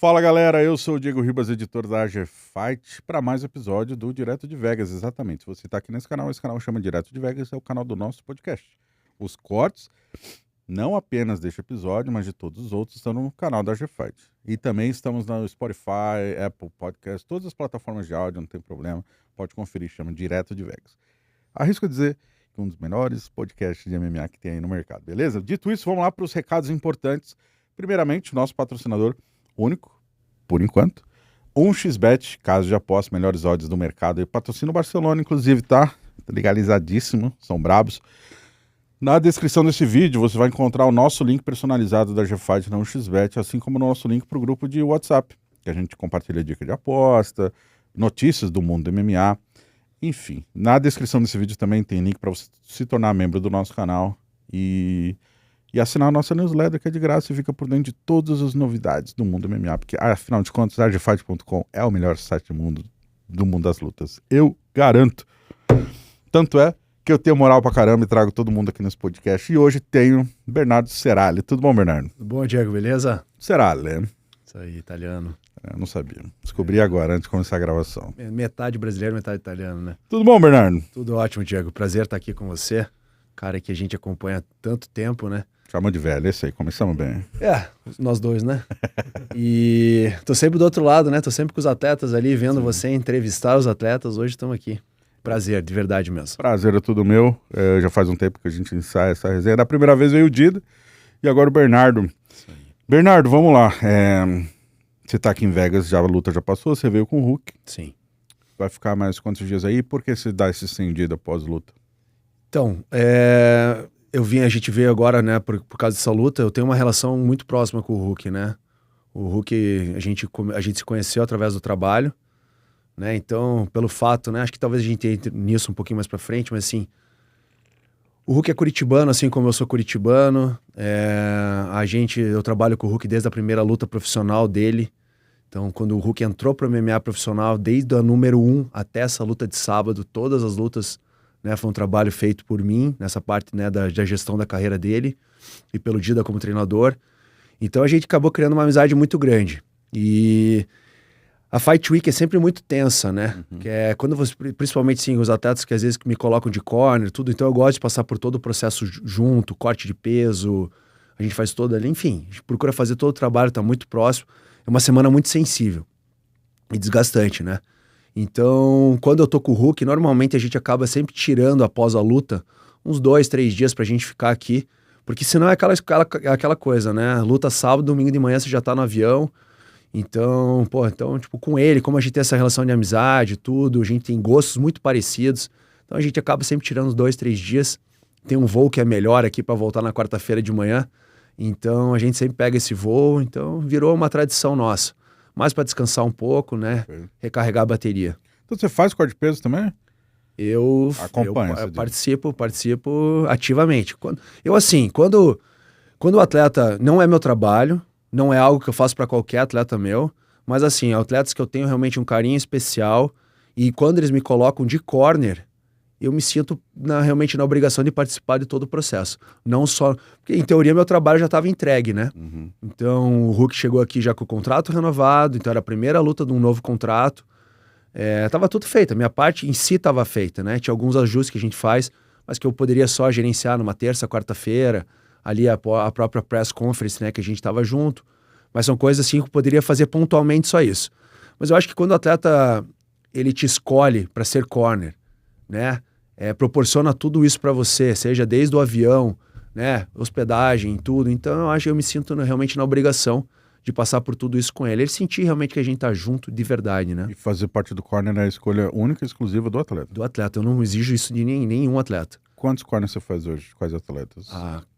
Fala galera, eu sou o Diego Ribas, editor da AG Fight, para mais um episódio do Direto de Vegas, exatamente. Se você está aqui nesse canal, esse canal chama Direto de Vegas, é o canal do nosso podcast. Os cortes, não apenas deste episódio, mas de todos os outros, estão no canal da AG Fight. E também estamos no Spotify, Apple Podcast, todas as plataformas de áudio, não tem problema, pode conferir, chama Direto de Vegas. Arrisco a dizer que um dos melhores podcasts de MMA que tem aí no mercado, beleza? Dito isso, vamos lá para os recados importantes. Primeiramente, o nosso patrocinador único, por enquanto, 1xBet, casa de aposta, melhores odds do mercado, e patrocina o Barcelona, inclusive, tá legalizadíssimo, são brabos. Na descrição desse vídeo você vai encontrar o nosso link personalizado da GFight na 1xBet, assim como o nosso link para o grupo de WhatsApp, que a gente compartilha dica de aposta, notícias do mundo do MMA, enfim. Na descrição desse vídeo também tem link para você se tornar membro do nosso canal e assinar a nossa newsletter, que é de graça e fica por dentro de todas as novidades do mundo MMA, porque, afinal de contas, agfight.com é o melhor site do mundo das lutas. Eu garanto. Tanto é que eu tenho moral pra caramba e trago todo mundo aqui nesse podcast. E hoje tenho Bernardo Serali. Tudo bom, Bernardo? Tudo bom, Diego, beleza? Serali, né? Isso aí, italiano. Eu não sabia. Descobri agora, antes de começar a gravação. Metade brasileiro, metade italiano, né? Tudo bom, Bernardo? Tudo ótimo, Diego. Prazer estar aqui com você. Cara que a gente acompanha há tanto tempo, né? Chama de velho, esse aí, começamos bem. Nós dois, né? E tô sempre do outro lado, né? Tô sempre com os atletas ali, vendo você entrevistar os atletas. Hoje estamos aqui. Prazer, de verdade mesmo. Prazer é tudo meu. Já faz um tempo que a gente ensaia essa resenha. Da primeira vez veio o Dida e agora o Bernardo. Isso aí. Bernardo, vamos lá. Você tá aqui em Vegas, já a luta já passou, você veio com o Hulk. Sim. Vai ficar mais quantos dias aí? Por que você dá esse estendido após luta? Então, a gente veio agora, né, por causa dessa luta, eu tenho uma relação muito próxima com o Hulk, né? O Hulk, a gente se conheceu através do trabalho, né? Então, pelo fato, né, acho que talvez a gente entre nisso um pouquinho mais pra frente, mas assim, o Hulk é curitibano, assim como eu sou curitibano. Eu trabalho com o Hulk desde a primeira luta profissional dele. Então, quando o Hulk entrou pro MMA profissional, desde a número 1 até essa luta de sábado, todas as lutas, né, foi um trabalho feito por mim, nessa parte, né, da gestão da carreira dele, e pelo Dida como treinador. Então a gente acabou criando uma amizade muito grande. E a Fight Week é sempre muito tensa, né? Que é quando você, principalmente sim, os atletas que às vezes me colocam de corner, tudo, então eu gosto de passar por todo o processo junto, corte de peso, a gente faz todo ali, enfim, a gente procura fazer todo o trabalho, tá muito próximo. É uma semana muito sensível e desgastante, né? Então, quando eu tô com o Hulk, normalmente a gente acaba sempre tirando após a luta uns 2, 3 dias pra gente ficar aqui, porque senão é aquela coisa, né? Luta sábado, domingo de manhã você já tá no avião. Então, tipo, com ele, como a gente tem essa relação de amizade, tudo, a gente tem gostos muito parecidos, então a gente acaba sempre tirando uns 2, 3 dias. Tem um voo que é melhor aqui pra voltar na quarta-feira de manhã, então a gente sempre pega esse voo, então virou uma tradição nossa. Mais para descansar um pouco, né? Recarregar a bateria. Então você faz corte de peso também? Eu participo ativamente. Quando o atleta não é meu trabalho, não é algo que eu faço para qualquer atleta meu, mas assim, atletas que eu tenho realmente um carinho especial, e quando eles me colocam de corner, eu me sinto realmente na obrigação de participar de todo o processo. Não só... Porque, em teoria, meu trabalho já estava entregue, né? Então, o Hulk chegou aqui já com o contrato renovado, então era a primeira luta de um novo contrato. Tava tudo feito, a minha parte em si estava feita, né? Tinha alguns ajustes que a gente faz, mas que eu poderia só gerenciar numa terça, quarta-feira, ali a própria press conference, né? Que a gente estava junto. Mas são coisas assim que eu poderia fazer pontualmente só isso. Mas eu acho que quando o atleta, ele te escolhe para ser corner, né? Proporciona tudo isso para você, seja desde o avião, né, hospedagem, tudo. Então eu acho que eu me sinto realmente na obrigação de passar por tudo isso com ele. Ele sentir realmente que a gente tá junto de verdade, né? E fazer parte do corner é a escolha única e exclusiva do atleta? Do atleta, eu não exijo isso de nenhum atleta. Quantos corners você faz hoje? Quais atletas?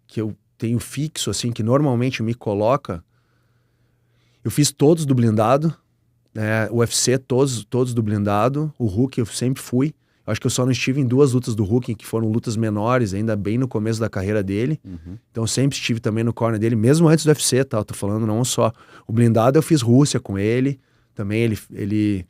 Que eu tenho fixo, assim, que normalmente me coloca... Eu fiz todos do blindado, né, UFC, todos do blindado. O Hulk eu sempre fui. Acho que eu só não estive em 2 lutas do Hulk, que foram lutas menores, ainda bem no começo da carreira dele. Então eu sempre estive também no corner dele, mesmo antes do UFC, tá? Eu tô falando não só. O blindado eu fiz Rússia com ele, também ele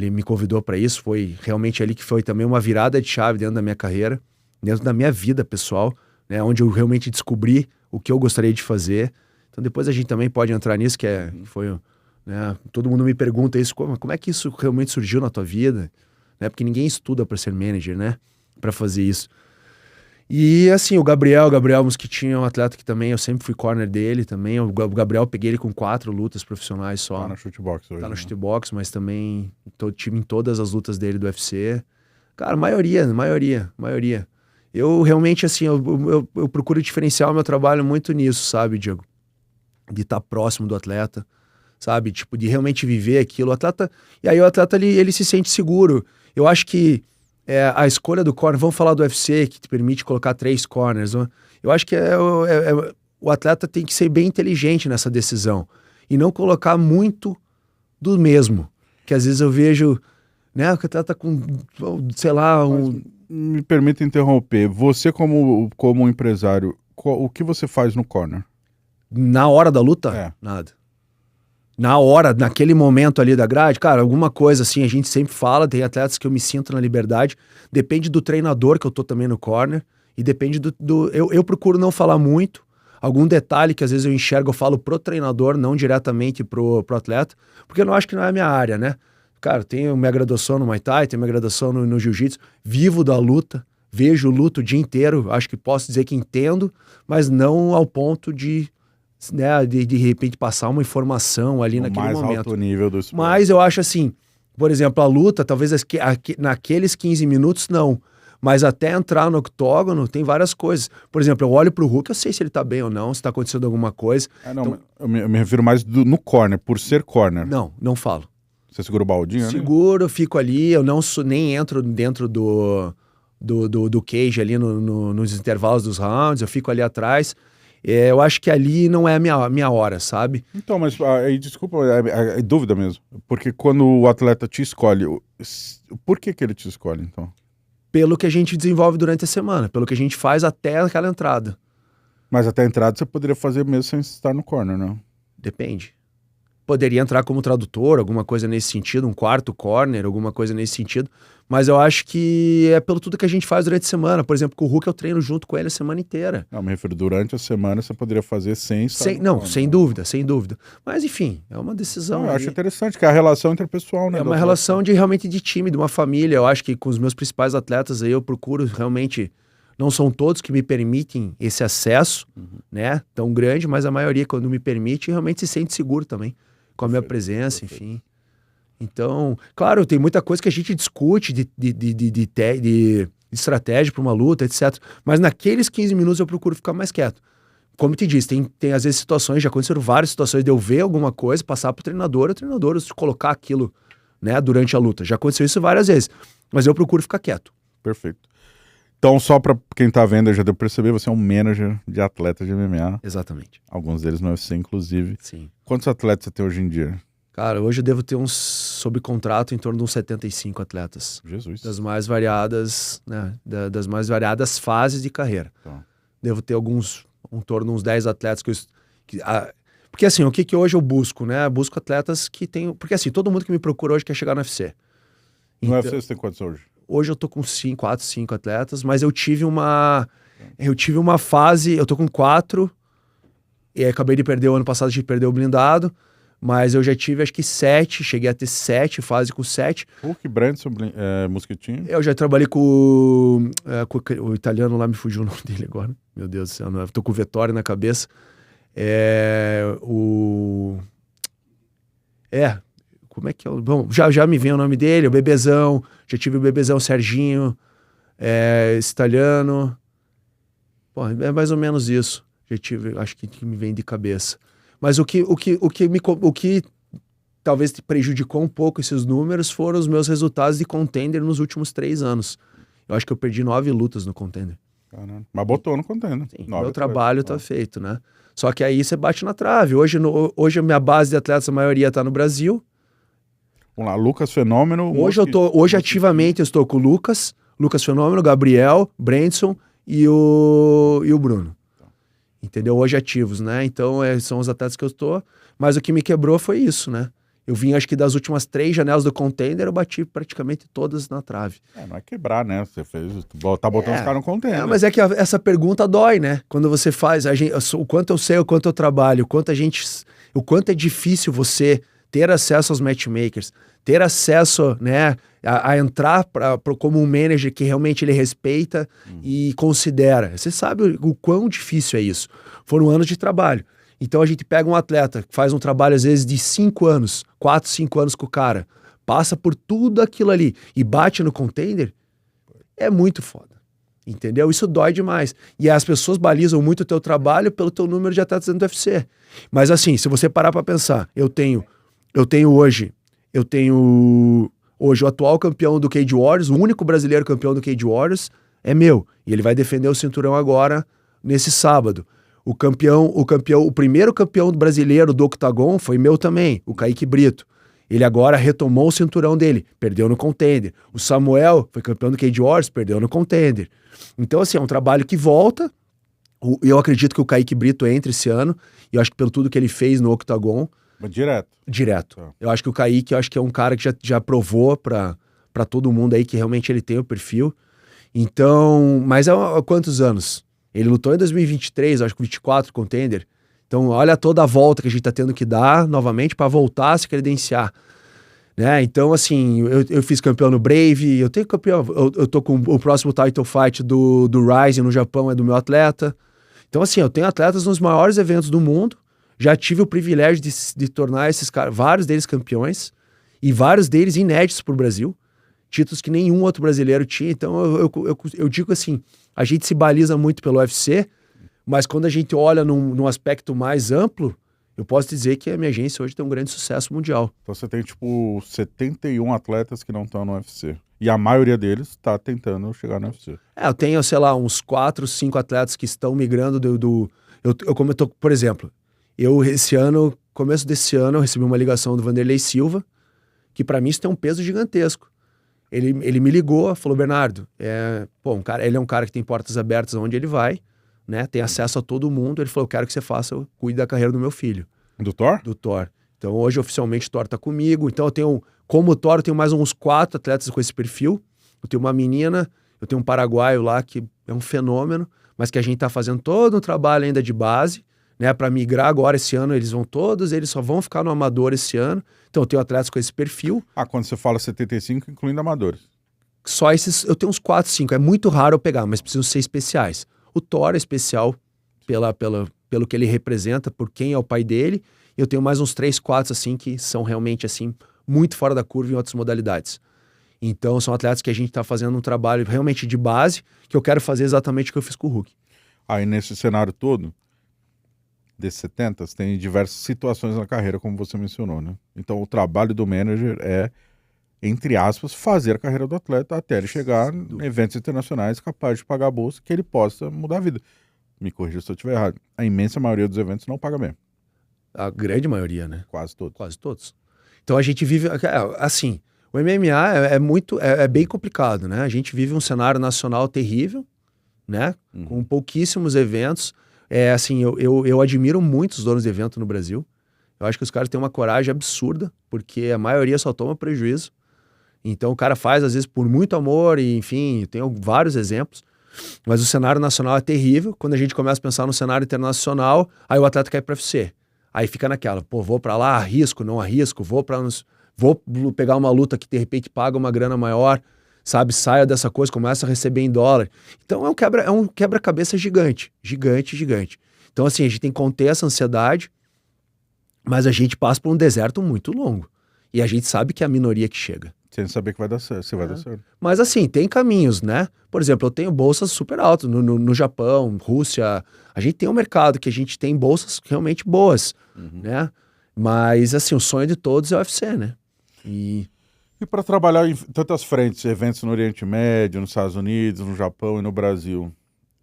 me convidou para isso, foi realmente ali que foi também uma virada de chave dentro da minha carreira, dentro da minha vida pessoal, né? Onde eu realmente descobri o que eu gostaria de fazer. Então depois a gente também pode entrar nisso, que foi né? Todo mundo me pergunta isso, como é que isso realmente surgiu na tua vida? Né? Porque ninguém estuda para ser manager, né? Para fazer isso. E assim, o Gabriel Mosquitinho é um atleta que também, eu sempre fui corner dele também. O Gabriel, peguei ele com 4 lutas profissionais só. Tá na shootbox hoje. Tá no né? shootbox, mas também tive em todas as lutas dele do UFC. Cara, maioria. Eu realmente, assim, eu procuro diferenciar o meu trabalho muito nisso, sabe, Diego? De estar próximo do atleta, sabe? Tipo, de realmente viver aquilo. O atleta... E aí o atleta, ele se sente seguro. Eu acho que a escolha do corner... Vamos falar do UFC, que te permite colocar 3 corners. Né? Eu acho que o atleta tem que ser bem inteligente nessa decisão. E não colocar muito do mesmo. Que às vezes eu vejo... Né, o atleta com, sei lá... Me permita interromper. Você, como empresário, o que você faz no corner? Na hora da luta? Nada. Na hora, naquele momento ali da grade, cara, alguma coisa assim, a gente sempre fala, tem atletas que eu me sinto na liberdade, depende do treinador que eu tô também no corner, e depende eu procuro não falar muito, algum detalhe que às vezes eu enxergo, eu falo pro treinador, não diretamente pro atleta, porque eu não acho que não é a minha área, né? Cara, tenho minha graduação no Muay Thai, tenho minha graduação no Jiu-Jitsu, vivo da luta, vejo luta o dia inteiro, acho que posso dizer que entendo, mas não ao ponto de repente passar uma informação ali naquele mais momento. Alto nível do esporte. Mas eu acho assim, por exemplo, a luta, talvez naqueles 15 minutos não, mas até entrar no octógono tem várias coisas. Por exemplo, eu olho pro Hulk, eu sei se ele tá bem ou não, se tá acontecendo alguma coisa. Não, então, eu me refiro mais no corner, por ser corner. Não falo. Você segura o baldinho? Seguro, fico ali, eu não nem entro dentro do cage ali nos intervalos dos rounds, eu fico ali atrás. Eu acho que ali não é a minha hora, sabe? Então, mas aí, desculpa, é dúvida mesmo. Porque quando o atleta te escolhe, por que ele te escolhe, então? Pelo que a gente desenvolve durante a semana, pelo que a gente faz até aquela entrada. Mas até a entrada você poderia fazer mesmo sem estar no corner, não? Depende. Poderia entrar como tradutor, alguma coisa nesse sentido, um quarto corner, alguma coisa nesse sentido. Mas eu acho que é pelo tudo que a gente faz durante a semana. Por exemplo, com o Hulk eu treino junto com ele a semana inteira. Não, me refiro, durante a semana você poderia fazer sem estar sem dúvida. Mas enfim, é uma decisão. Eu acho interessante, que é a relação interpessoal, né? É uma relação realmente de time, de uma família. Eu acho que com os meus principais atletas aí eu procuro realmente... Não são todos que me permitem esse acesso, né? Tão grande, mas a maioria, quando me permite, realmente se sente seguro também. Com a minha presença, enfim. Então, claro, tem muita coisa que a gente discute de estratégia para uma luta, etc. Mas naqueles 15 minutos eu procuro ficar mais quieto. Como te disse, tem às vezes situações, já aconteceram várias situações de eu ver alguma coisa, passar pro treinador, o treinador colocar aquilo, né, durante a luta. Já aconteceu isso várias vezes. Mas eu procuro ficar quieto. Perfeito. Então, só para quem tá vendo, já deu pra perceber, você é um manager de atletas de MMA. Exatamente. Alguns deles no UFC, inclusive. Sim. Quantos atletas você tem hoje em dia? Cara, hoje eu devo ter sob contrato, em torno de uns 75 atletas. Jesus. Das mais variadas, né? Das mais variadas fases de carreira. Tá. Devo ter em torno de uns 10 atletas porque assim, o que hoje eu busco, né? Eu busco atletas que tenham... Porque assim, todo mundo que me procura hoje quer chegar no UFC. No UFC você tem quantos hoje? Hoje eu tô com 4, 5 atletas, mas eu tive uma fase, eu tô com 4, e acabei de perder o ano passado, a gente perdeu o blindado, mas eu já tive acho que 7, cheguei a ter 7, fase com 7. Hulk, Brandson, Mosquitinho? Eu já trabalhei com o italiano lá, me fugiu o nome dele agora, meu Deus do céu, não, tô com o Vettori na cabeça. Como é que é? Bom, já me vem o nome dele, o Bebezão, já tive o Bebezão, Serginho, esse italiano. Pô, é mais ou menos isso. Já tive, acho que me vem de cabeça. Mas o que talvez prejudicou um pouco esses números foram os meus resultados de contender nos últimos 3 anos. Eu acho que eu perdi 9 lutas no contender. Caramba. Mas botou no contender. Sim, meu trabalho tá feito, né? Só que aí você bate na trave. Hoje a minha base de atletas, a maioria tá no Brasil. Vamos lá, Lucas Fenômeno. Hoje ativamente eu estou com o Lucas Fenômeno, Gabriel, Brandson e o Bruno. Entendeu? Hoje ativos, né? Então são os atletas que eu estou. Mas o que me quebrou foi isso, né? Eu vim, acho que das últimas 3 janelas do contender, eu bati praticamente todas na trave. Não é quebrar, né? Você tá botando os caras no contender. Mas é que essa pergunta dói, né? Quando você faz, o quanto eu sei, o quanto eu trabalho, o quanto é difícil você ter acesso aos matchmakers, ter acesso, né, a entrar como um manager que realmente ele respeita e considera. Você sabe o quão difícil é isso. Foram anos de trabalho. Então a gente pega um atleta que faz um trabalho às vezes de 5 anos, 4, 5 anos com o cara, passa por tudo aquilo ali e bate no contender, é muito foda. Entendeu? Isso dói demais. E as pessoas balizam muito o teu trabalho pelo teu número de atletas dentro do UFC. Mas assim, se você parar pra pensar, eu tenho hoje o atual campeão do Cage Warriors, o único brasileiro campeão do Cage Warriors é meu. E ele vai defender o cinturão agora, nesse sábado. O primeiro campeão brasileiro do Octagon foi meu também, o Kaique Brito. Ele agora retomou o cinturão dele, perdeu no contender. O Samuel foi campeão do Cage Wars, perdeu no contender. Então, assim, é um trabalho que volta. Eu acredito que o Kaique Brito entre esse ano, e eu acho que pelo tudo que ele fez no Octagon... Direto. Tá. Eu acho que o Kaique, é um cara que já provou pra todo mundo aí que realmente ele tem o perfil. Então, mas há quantos anos? Ele lutou em 2023, acho que 24 contender. Então, olha toda a volta que a gente tá tendo que dar novamente para voltar a se credenciar. Né? Então, assim, eu fiz campeão no Brave, eu tenho campeão, eu tô com o próximo title fight do Rising no Japão, é do meu atleta. Então, assim, eu tenho atletas nos maiores eventos do mundo, já tive o privilégio de tornar esses caras, vários deles campeões, e vários deles inéditos pro Brasil, títulos que nenhum outro brasileiro tinha. Então, eu digo assim, a gente se baliza muito pelo UFC, mas quando a gente olha num aspecto mais amplo, eu posso dizer que a minha agência hoje tem um grande sucesso mundial. Então você tem, tipo, 71 atletas que não estão no UFC. E a maioria deles está tentando chegar no UFC. Eu tenho, sei lá, uns 4, 5 atletas que estão migrando por exemplo, esse ano, começo desse ano, eu recebi uma ligação do Vanderlei Silva, que para mim isso tem um peso gigantesco. Ele me ligou, falou, Bernardo, ele é um cara que tem portas abertas onde ele vai, né? Tem acesso a todo mundo. Ele falou, eu quero que você cuide da carreira do meu filho. Do Thor? Do Thor. Então hoje oficialmente o Thor tá comigo. Então como o Thor, eu tenho mais uns 4 atletas com esse perfil. Eu tenho uma menina, eu tenho um paraguaio lá que é um fenômeno, mas que a gente tá fazendo todo um trabalho ainda de base, né? Para migrar agora esse ano, eles só vão ficar no amador esse ano. Então eu tenho atletas com esse perfil. Quando você fala 75, incluindo amadores. Só esses, eu tenho uns 4, 5. É muito raro eu pegar, mas precisam ser especiais. O Thor é especial pelo que ele representa, por quem é o pai dele. E eu tenho mais uns 3, 4, assim, que são realmente, assim, muito fora da curva em outras modalidades. Então, são atletas que a gente está fazendo um trabalho realmente de base, que eu quero fazer exatamente o que eu fiz com o Hulk. Aí, nesse cenário todo, desses 70, você tem diversas situações na carreira, como você mencionou, né? Então, o trabalho do manager é, entre aspas, fazer a carreira do atleta até ele chegar em eventos internacionais capazes de pagar a bolsa, que ele possa mudar a vida. Me corrija se eu estiver errado. A imensa maioria dos eventos não paga mesmo. A grande maioria, né? Quase todos. Quase todos. Então a gente vive, assim, o MMA é bem complicado, né? A gente vive um cenário nacional terrível, né? Com pouquíssimos eventos. Assim, eu admiro muito os donos de evento no Brasil. Eu acho que os caras têm uma coragem absurda, porque a maioria só toma prejuízo. Então o cara faz, às vezes, por muito amor, e enfim, tem vários exemplos. Mas o cenário nacional é terrível. Quando a gente começa a pensar no cenário internacional, aí o atleta quer ir para UFC. Aí fica naquela, vou para lá, arrisco, não arrisco, vou pegar uma luta que de repente paga uma grana maior, sabe? Saia dessa coisa, começa a receber em dólar. Então é um quebra-cabeça gigante. Então assim, a gente tem que conter essa ansiedade, mas a gente passa por um deserto muito longo. E a gente sabe que é a minoria que chega. Sem saber que vai dar certo, se vai dar certo. Mas assim, tem caminhos, né? Por exemplo, eu tenho bolsas super altas no Japão, Rússia. A gente tem um mercado que a gente tem bolsas realmente boas, né? Mas assim, o sonho de todos é o UFC, né? E para trabalhar em tantas frentes, eventos no Oriente Médio, nos Estados Unidos, no Japão e no Brasil,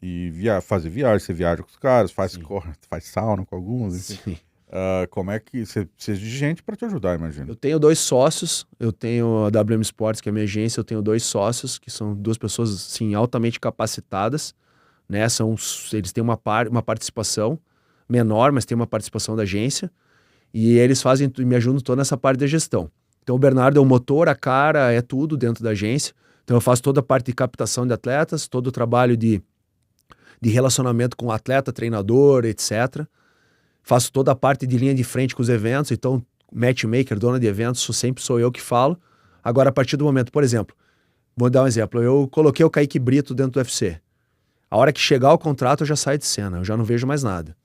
e fazer viagem, você viaja com os caras, faz sauna com alguns, enfim. Sim. Como é que você precisa de gente para te ajudar, imagina? Eu tenho 2 sócios, eu tenho a WM Sports, que é a minha agência, eu tenho 2 sócios, que são 2 pessoas assim, altamente capacitadas, né? Eles têm uma participação menor, mas tem uma participação da agência, e eles me ajudam toda nessa parte da gestão. Então o Bernardo é o motor, a cara, é tudo dentro da agência. Então eu faço toda a parte de captação de atletas, todo o trabalho de relacionamento com o atleta, treinador, etc. Faço toda a parte de linha de frente com os eventos, então matchmaker, dono de eventos, sempre sou eu que falo. Agora, a partir do momento, por exemplo, vou dar um exemplo, eu coloquei o Kaique Brito dentro do UFC. A hora que chegar o contrato, eu já saio de cena, eu já não vejo mais nada.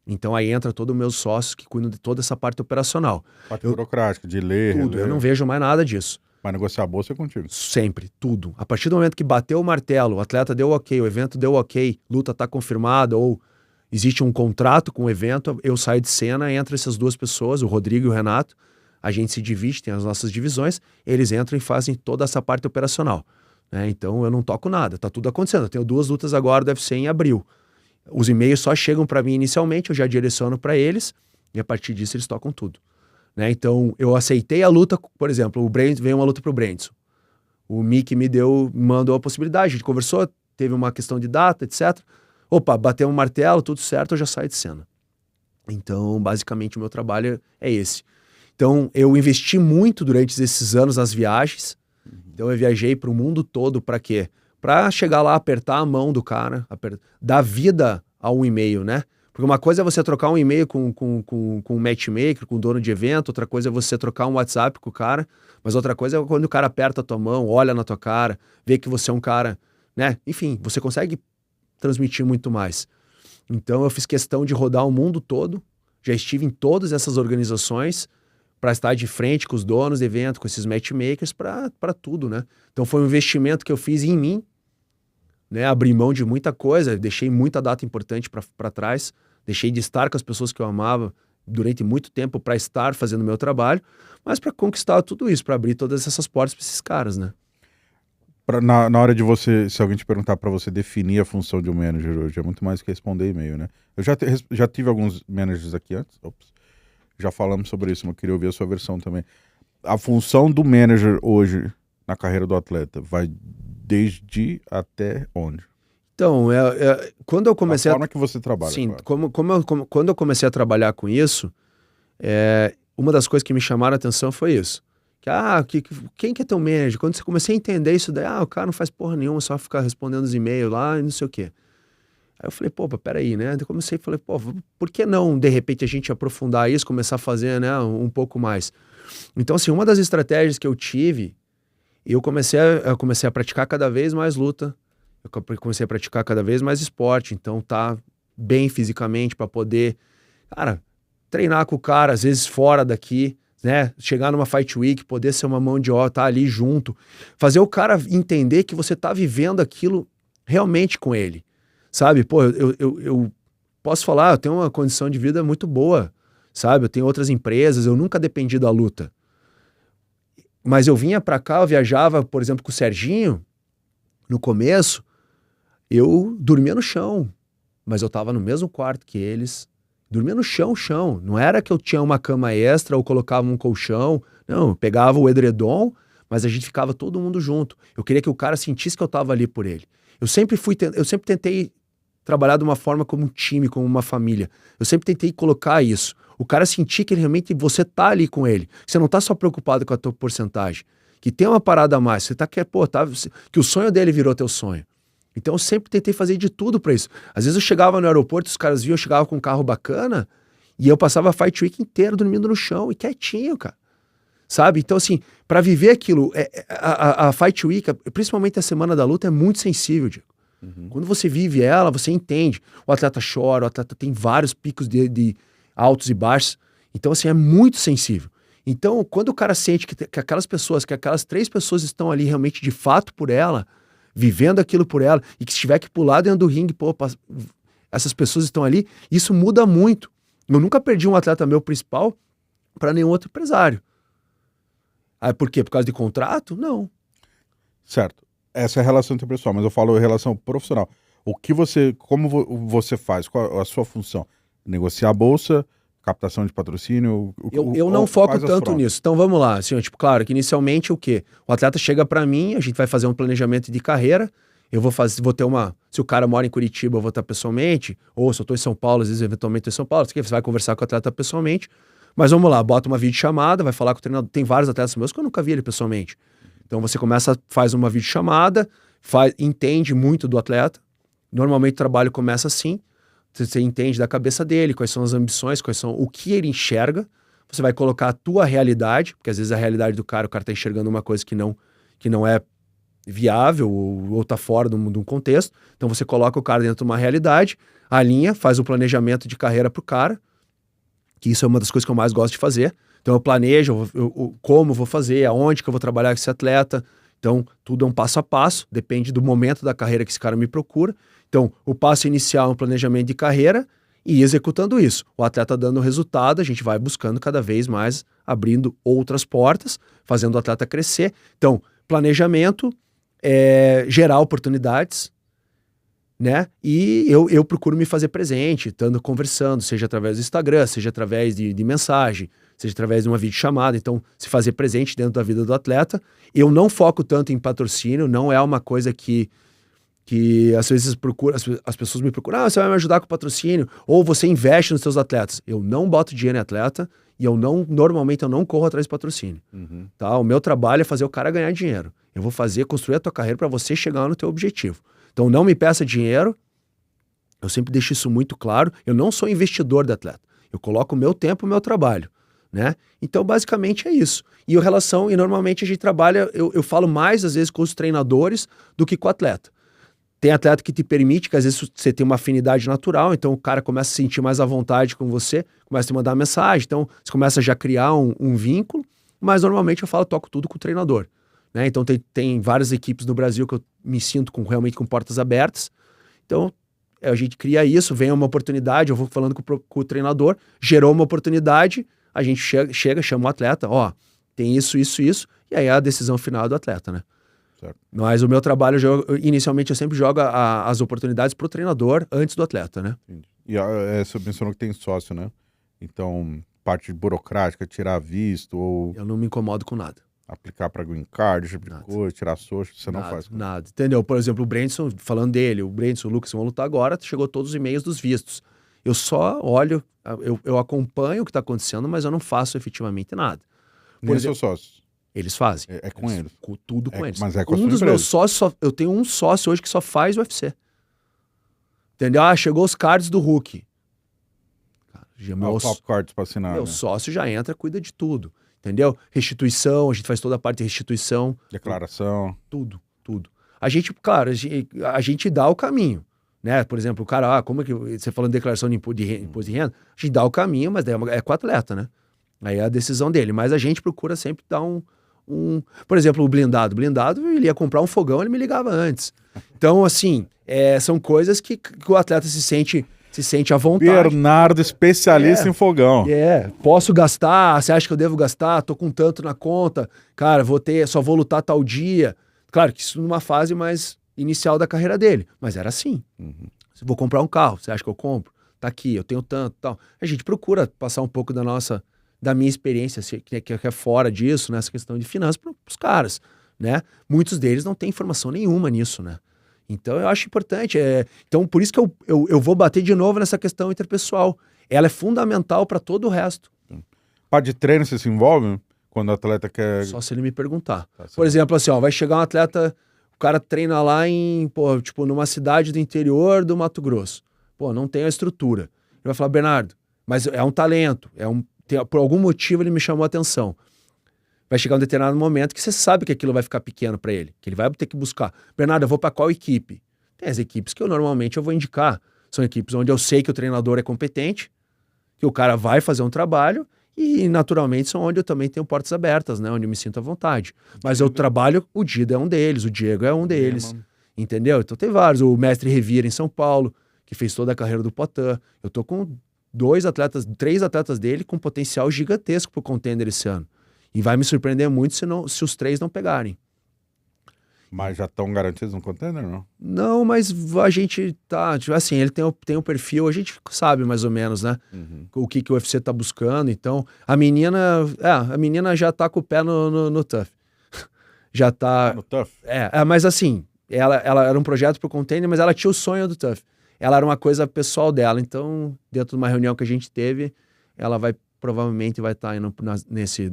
Então aí entra todos os meus sócios que cuidam de toda essa parte operacional. Parte burocrática, de ler, Tudo, reler. eu não vejo mais nada disso. Mas negociar a bolsa é contigo. Sempre, tudo. A partir do momento que bateu o martelo, o atleta deu ok, o evento deu ok, luta tá confirmada ou existe um contrato com o evento, eu saio de cena, entra essas duas pessoas, o Rodrigo e o Renato, a gente se divide, tem as nossas divisões, eles entram e fazem toda essa parte operacional. Né? Então eu não toco nada, tá tudo acontecendo. Eu tenho 2 lutas agora do UFC em abril. Os e-mails só chegam para mim inicialmente, eu já direciono para eles e a partir disso eles tocam tudo. Né? Então eu aceitei a luta, por exemplo, o Brandon, veio uma luta pro Brandon. O Mickey mandou a possibilidade, a gente conversou, teve uma questão de data, etc. Opa, bateu um martelo, tudo certo, eu já saio de cena. Então, basicamente, o meu trabalho é esse. Então, eu investi muito durante esses anos nas viagens. Então, eu viajei para o mundo todo para quê? Para chegar lá, apertar a mão do cara, dar vida a um e-mail, né? Porque uma coisa é você trocar um e-mail com um matchmaker, com um dono de evento, outra coisa é você trocar um WhatsApp com o cara, mas outra coisa é quando o cara aperta a tua mão, olha na tua cara, vê que você é um cara, né? Enfim, você consegue transmitir muito mais. Então eu fiz questão de rodar o mundo todo, já estive em todas essas organizações para estar de frente com os donos de evento, com esses matchmakers, para tudo, né? Então foi um investimento que eu fiz em mim, né? Abri mão de muita coisa, deixei muita data importante para trás, deixei de estar com as pessoas que eu amava durante muito tempo para estar fazendo o meu trabalho, mas para conquistar tudo isso, para abrir todas essas portas para esses caras, né? Na hora de você, se alguém te perguntar para você definir a função de um manager hoje, é muito mais que responder e-mail, né? Eu já tive alguns managers aqui antes, já falamos sobre isso, mas eu queria ouvir a sua versão também. A função do manager hoje na carreira do atleta vai desde até onde? Então, quando eu comecei a forma que você trabalha. Sim, claro. quando eu comecei a trabalhar com isso, uma das coisas que me chamaram a atenção foi isso. Quem que é teu manager? Quando você comecei a entender isso daí, o cara não faz porra nenhuma, só ficar respondendo os e-mails lá e não sei o quê. Aí eu falei, peraí, né? Eu comecei e falei, por que não, de repente, a gente aprofundar isso, começar a fazer, né, um pouco mais? Então, assim, uma das estratégias que eu tive, eu comecei a praticar cada vez mais luta, eu comecei a praticar cada vez mais esporte, então tá bem fisicamente para poder, cara, treinar com o cara, às vezes fora daqui, né? Chegar numa Fight Week, poder ser uma mão de obra, tá ali junto, fazer o cara entender que você tá vivendo aquilo realmente com ele, sabe? Pô, eu posso falar, eu tenho uma condição de vida muito boa, sabe? Eu tenho outras empresas, eu nunca dependi da luta. Mas eu vinha pra cá, eu viajava, por exemplo, com o Serginho, no começo, eu dormia no chão, mas eu tava no mesmo quarto que eles, dormia no chão. Não era que eu tinha uma cama extra ou colocava um colchão. Não, eu pegava o edredom, mas a gente ficava todo mundo junto. Eu queria que o cara sentisse que eu estava ali por ele. Eu sempre tentei trabalhar de uma forma como um time, como uma família. Eu sempre tentei colocar isso. O cara sentir que realmente você tá ali com ele. Você não tá só preocupado com a tua porcentagem. Que tem uma parada a mais. Você tá que o sonho dele virou teu sonho. Então eu sempre tentei fazer de tudo pra isso. Às vezes eu chegava no aeroporto, os caras viam, eu chegava com um carro bacana e eu passava a Fight Week inteiro dormindo no chão e quietinho, cara. Sabe? Então assim, pra viver aquilo, a Fight Week, principalmente a semana da luta, é muito sensível, Diego. Uhum. Quando você vive ela, você entende. O atleta chora, o atleta tem vários picos de altos e baixos. Então assim, é muito sensível. Então quando o cara sente que aquelas pessoas, que aquelas 3 pessoas estão ali realmente de fato por ela, vivendo aquilo por ela, e que se tiver que pular dentro do ringue, essas pessoas estão ali, isso muda muito. Eu nunca perdi um atleta meu principal para nenhum outro empresário. Por quê? Por causa de contrato? Não. Certo. Essa é a relação interpessoal, mas eu falo relação profissional. Como você faz? Qual a sua função? Negociar a bolsa, captação de patrocínio? Eu não foco tanto nisso. Então vamos lá. Assim, claro que inicialmente o quê? O atleta chega para mim, a gente vai fazer um planejamento de carreira, eu vou ter se o cara mora em Curitiba, eu vou estar pessoalmente, ou se eu estou em São Paulo, às vezes eventualmente estou em São Paulo, você vai conversar com o atleta pessoalmente, mas vamos lá, bota uma videochamada, vai falar com o treinador. Tem vários atletas meus que eu nunca vi ele pessoalmente. Então você faz uma videochamada, entende muito do atleta. Normalmente o trabalho começa assim. Você entende da cabeça dele, quais são as ambições, o que ele enxerga, você vai colocar a tua realidade, porque às vezes a realidade do cara, o cara tá enxergando uma coisa que não é viável ou tá fora de um contexto. Então você coloca o cara dentro de uma realidade, alinha, faz o planejamento de carreira pro cara, que isso é uma das coisas que eu mais gosto de fazer. Então eu planejo como vou fazer, aonde que eu vou trabalhar com esse atleta. Então tudo é um passo a passo, depende do momento da carreira que esse cara me procura. Então o passo inicial é um planejamento de carreira e executando isso. O atleta dando resultado, a gente vai buscando cada vez mais, abrindo outras portas, fazendo o atleta crescer. Então planejamento, gerar oportunidades, né? E eu procuro me fazer presente, estando conversando, seja através do Instagram, seja através de mensagem, seja através de uma videochamada. Então, se fazer presente dentro da vida do atleta. Eu não foco tanto em patrocínio, não é uma coisa que às vezes as pessoas me procuram, você vai me ajudar com patrocínio, ou você investe nos seus atletas. Eu não boto dinheiro em atleta e normalmente eu não corro atrás de patrocínio. Tá? O meu trabalho é fazer o cara ganhar dinheiro. Eu vou construir a tua carreira para você chegar no teu objetivo. Então não me peça dinheiro, eu sempre deixo isso muito claro, eu não sou investidor de atleta, eu coloco o meu tempo, o meu trabalho, né? Então basicamente é isso. E normalmente a gente trabalha, eu falo mais às vezes com os treinadores do que com o atleta. Tem atleta que te permite, que às vezes você tem uma afinidade natural, então o cara começa a se sentir mais à vontade com você, começa a te mandar mensagem, então você começa a já criar um vínculo, mas normalmente eu toco tudo com o treinador. Né? Então tem várias equipes no Brasil que eu me sinto realmente com portas abertas. Então a gente cria isso, vem uma oportunidade, eu vou falando com o treinador, gerou uma oportunidade, a gente chega, chama o atleta, tem isso, e aí é a decisão final do atleta, né? Certo. Mas o meu trabalho, inicialmente eu sempre jogo as oportunidades pro treinador antes do atleta, né? Entendi. E você mencionou que tem sócio, né? Então, parte burocrática, tirar visto ou Eu não me incomodo com nada. aplicar para green card, tipo de coisa, tirar social, você não faz. Nada, entendeu? Por exemplo, o Brandson, falando dele, o Lucas vão lutar agora, chegou todos os e-mails dos vistos. Eu só olho, eu acompanho o que está acontecendo, mas eu não faço efetivamente nada. Nem seus sócios. Eles fazem. É com eles. Tudo com eles. Mas é com a sua dos empresa. meus sócios, eu tenho um sócio hoje que só faz UFC. Entendeu? Chegou os cards do Hulk. O top cards para assinar. Meu né? sócio já entra, cuida de tudo. Entendeu? Restituição, a gente faz toda a parte de restituição. Declaração. Tudo. A gente, claro, a gente dá o caminho. Né? Por exemplo, o cara, como é que você falando de declaração de imposto de renda, a gente dá o caminho, mas daí é com o atleta, né? Aí é a decisão dele. Mas a gente procura sempre dar por exemplo, o blindado. Ele ia comprar um fogão, ele me ligava antes. Então, assim, são coisas que o atleta se sente à vontade. Bernardo, especialista em fogão. Posso gastar? Você acha que eu devo gastar? Tô com tanto na conta. Cara, só vou lutar tal dia. Claro que isso numa fase mais inicial da carreira dele. Mas era assim. Vou comprar um carro, você acha que eu compro? Tá aqui, eu tenho tanto, tal. A gente procura passar um pouco da minha experiência, que é fora disso, nessa questão de finanças, para os caras, né? Muitos deles não têm informação nenhuma nisso, né? Então, eu acho importante. Então, por isso que eu vou bater de novo nessa questão interpessoal. Ela é fundamental para todo o resto. Parte de treino, você se envolve quando o atleta quer... Só se ele me perguntar. Tá, por exemplo, assim, vai chegar um atleta, o cara treina lá numa cidade do interior do Mato Grosso. Não tem a estrutura. Ele vai falar, Bernardo, mas é um talento, por algum motivo ele me chamou a atenção. Vai chegar um determinado momento que você sabe que aquilo vai ficar pequeno para ele, que ele vai ter que buscar. Bernardo, eu vou para qual equipe? Tem as equipes que eu vou indicar. São equipes onde eu sei que o treinador é competente, que o cara vai fazer um trabalho e, naturalmente, são onde eu também tenho portas abertas, né? Onde eu me sinto à vontade. Mas eu trabalho, o Dida é um deles, o Diego é um deles, entendeu? Então tem vários. O Mestre Revira em São Paulo, que fez toda a carreira do Poitin. Eu tô com 3 atletas dele com potencial gigantesco pro contender esse ano. E vai me surpreender muito se os 3 não pegarem. Mas já estão garantidos no contender, não? Não, mas a gente tá... Assim, ele tem um perfil, a gente sabe mais ou menos, né? O que o UFC tá buscando. Então, a menina já tá com o pé no TUF. Já tá... No TUF? Mas assim, ela era um projeto pro contender, mas ela tinha o sonho do TUF. Ela era uma coisa pessoal dela. Então, dentro de uma reunião que a gente teve, ela provavelmente vai estar indo nesse...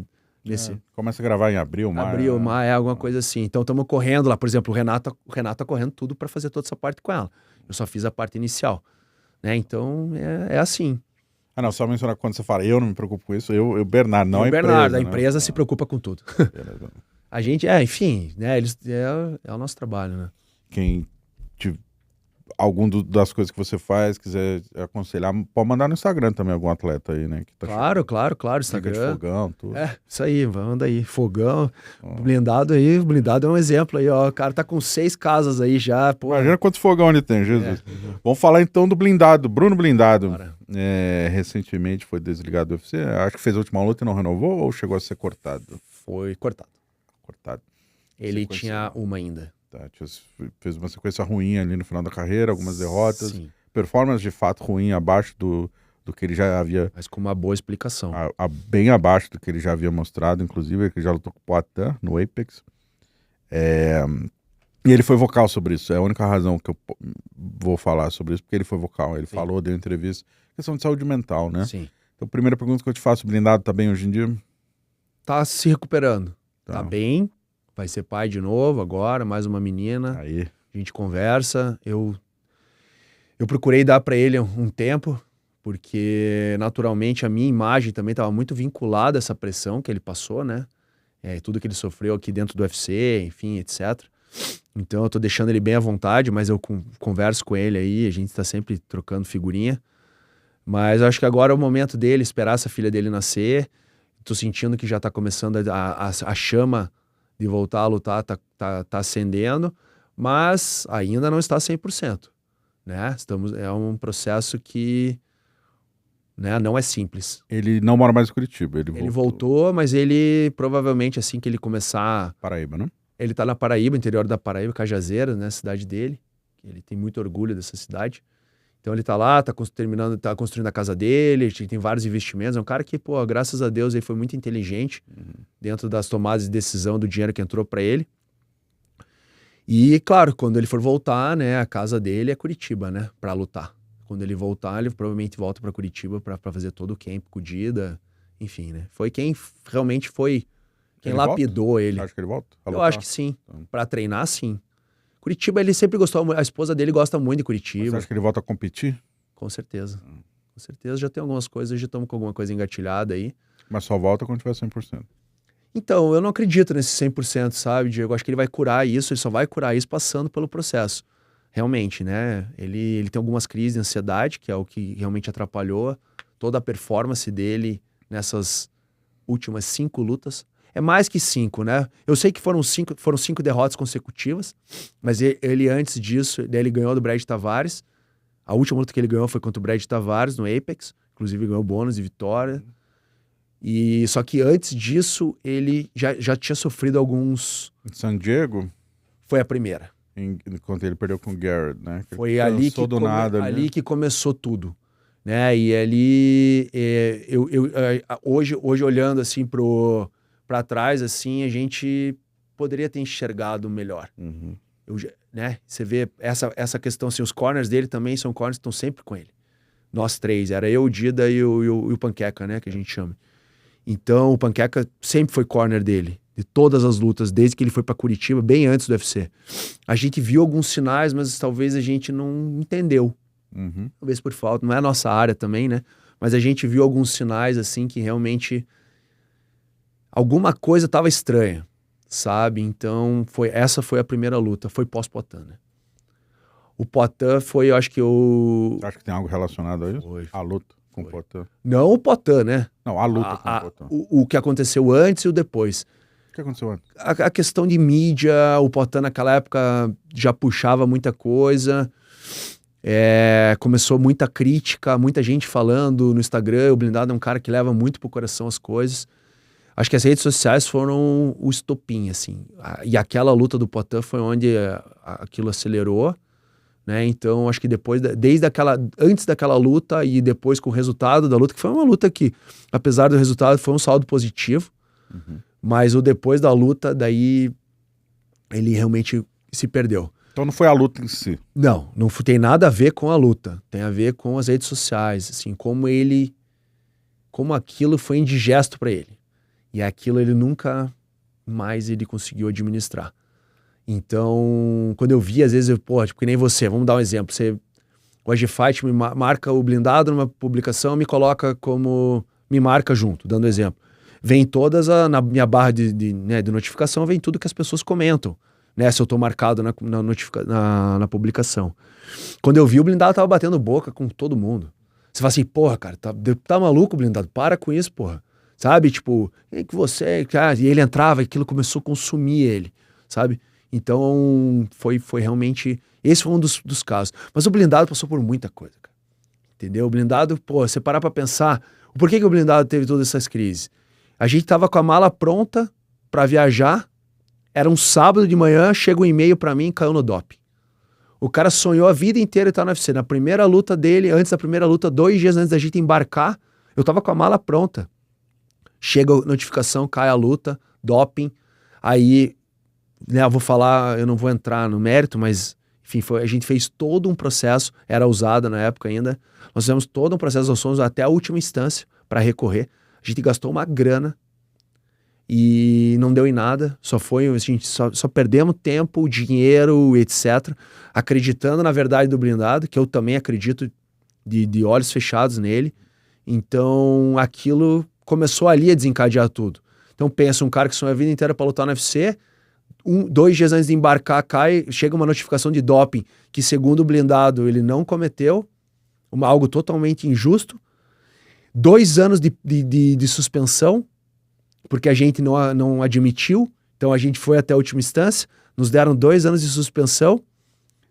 Começa a gravar em abril, maio. Alguma coisa assim. Então estamos correndo lá, por exemplo, o Renato tá correndo tudo para fazer toda essa parte com ela. Eu só fiz a parte inicial, né? Então é assim. Ah, não, só mencionar quando você fala, eu não me preocupo com isso, eu Bernardo, não o a empresa. Bernardo, a né? empresa se preocupa com tudo. Beleza. A gente, enfim, né? É o nosso trabalho, né? Quem das coisas que você faz, quiser aconselhar, pode mandar no Instagram também algum atleta aí, né? Que tá Claro, dica de Instagram. fogão, tudo. Isso aí, manda aí. Fogão, blindado aí, blindado é um exemplo aí, ó. O cara tá com 6 casas aí já, pô. Imagina quantos fogão ele tem, Jesus. Vamos falar então do Blindado, Bruno Blindado. Recentemente foi desligado do UFC, acho que fez a última luta e não renovou ou chegou a ser cortado? Foi cortado. Ele Sequência. tinha uma ainda. Tá, fez uma sequência ruim ali no final da carreira, algumas derrotas. Sim. Performance de fato ruim, abaixo do que ele já havia... Mas com uma boa explicação. Bem abaixo do que ele já havia mostrado, inclusive, que ele já lutou com o Poatan no Apex. E ele foi vocal sobre isso. É a única razão que eu vou falar sobre isso, porque ele foi vocal. Ele falou, deu entrevista. Questão de saúde mental, né? Sim. Então, primeira pergunta que eu te faço, o Blindado tá bem hoje em dia? Tá se recuperando. Tá Bem. Vai ser pai de novo agora, mais uma menina. Aí. A gente conversa. Eu procurei dar para ele um tempo, porque naturalmente a minha imagem também estava muito vinculada a essa pressão que ele passou, né? Tudo que ele sofreu aqui dentro do UFC, enfim, etc. Então eu tô deixando ele bem à vontade, mas eu converso com ele aí, a gente tá sempre trocando figurinha. Mas eu acho que agora é o momento dele esperar essa filha dele nascer. Tô sentindo que já tá começando a chama de voltar a lutar, tá acendendo, mas ainda não está 100%, né? É um processo que, né, não é simples. Ele não mora mais em Curitiba, Ele voltou, mas ele provavelmente assim que ele começar... Paraíba, né? Ele tá na Paraíba, interior da Paraíba, Cajazeiras, né, cidade dele. Ele tem muito orgulho dessa cidade. Então ele tá lá, tá construindo a casa dele, tem vários investimentos. É um cara que, pô, graças a Deus, ele foi muito inteligente dentro das tomadas de decisão do dinheiro que entrou para ele. E, claro, quando ele for voltar, né, a casa dele é Curitiba, né, para lutar. Quando ele voltar, ele provavelmente volta para Curitiba para fazer todo o camp com o Dida, enfim, né. Foi quem realmente foi, quem lapidou ele. Acho que ele volta? Eu acho que sim. Para treinar, sim. Curitiba, ele sempre gostou, a esposa dele gosta muito de Curitiba. Você acha que ele volta a competir? Com certeza. Com certeza, já tem algumas coisas, já estamos com alguma coisa engatilhada aí. Mas só volta quando tiver 100%. Então, eu não acredito nesse 100%, sabe, Diego? Acho que ele vai curar isso, ele só vai curar isso passando pelo processo. Realmente, né? Ele tem algumas crises de ansiedade, que é o que realmente atrapalhou toda a performance dele nessas últimas 5 lutas. É mais que 5, né? Eu sei que foram 5 derrotas consecutivas, mas ele antes disso, ele ganhou do Brad Tavares. A última luta que ele ganhou foi contra o Brad Tavares no Apex, inclusive ganhou bônus de vitória. E só que antes disso, ele já tinha sofrido alguns... Em San Diego? Foi a primeira. Quando ele perdeu com o Garrett, né? Que foi ali que começou tudo, né? E ali, hoje olhando assim para trás, assim, a gente poderia ter enxergado melhor. Né? Você vê essa questão, assim, os corners dele também são corners que estão sempre com ele. Nós 3, era eu, o Dida e o Panqueca, né, que a gente chama. Então, o Panqueca sempre foi corner dele, de todas as lutas, desde que ele foi para Curitiba, bem antes do UFC. A gente viu alguns sinais, mas talvez a gente não entendeu. Talvez por falta, não é a nossa área também, né? Mas a gente viu alguns sinais, assim, que realmente alguma coisa estava estranha, sabe? Então, essa foi a primeira luta, foi pós-Poatan, né? O Poatan foi, eu acho que Acho que tem algo relacionado a isso? Foi. A luta com o Poatan. Não o Poatan, né? Não, a luta com o Poatan. O que aconteceu antes e o depois. O que aconteceu antes? A questão de mídia, o Poatan naquela época já puxava muita coisa. Começou muita crítica, muita gente falando no Instagram. O Blindado é um cara que leva muito pro coração as coisas. Acho que as redes sociais foram o estopim, assim. E aquela luta do Poatan foi onde aquilo acelerou, né? Então, acho que antes daquela luta e depois com o resultado da luta, que foi uma luta que, apesar do resultado, foi um saldo positivo, mas o depois da luta, daí ele realmente se perdeu. Então não foi a luta em si? Não tem nada a ver com a luta. Tem a ver com as redes sociais, assim, como aquilo foi indigesto para ele. E aquilo ele nunca mais ele conseguiu administrar. Então, quando eu vi, às vezes, tipo, que nem você, vamos dar um exemplo, O AG-Fight marca o blindado numa publicação, me coloca como... me marca junto, dando exemplo. Vem todas, na minha barra de notificação, vem tudo que as pessoas comentam, né? Se eu tô marcado na publicação. Quando eu vi, o blindado tava batendo boca com todo mundo. Você fala assim, porra, cara, tá maluco, blindado? Para com isso, porra. Sabe? Tipo, que você... E ele entrava, aquilo começou a consumir ele, sabe? Então, foi realmente... Esse foi um dos casos. Mas o blindado passou por muita coisa, cara. Entendeu? O blindado, pô, você parar pra pensar... Por que o blindado teve todas essas crises? A gente tava com a mala pronta pra viajar, era um sábado de manhã, chega um e-mail pra mim, caiu no doping. O cara sonhou a vida inteira estar no UFC. Na primeira luta dele, antes da primeira luta, 2 dias antes da gente embarcar, eu tava com a mala pronta. Chega a notificação, cai a luta, doping. Aí, né, eu não vou entrar no mérito, mas, enfim, a gente fez todo um processo, era usado na época ainda. Nós fizemos todo um processo, nós fomos até a última instância para recorrer. A gente gastou uma grana e não deu em nada, a gente só perdemos tempo, dinheiro, etc. Acreditando na verdade do blindado, que eu também acredito de olhos fechados nele. Então, aquilo começou ali a desencadear tudo. Então, pensa, um cara que sonhou a vida inteira para lutar no UFC, 2 dias antes de embarcar, chega uma notificação de doping, que segundo o blindado ele não cometeu, algo totalmente injusto. 2 anos de suspensão, porque a gente não admitiu, então a gente foi até a última instância, nos deram 2 anos de suspensão,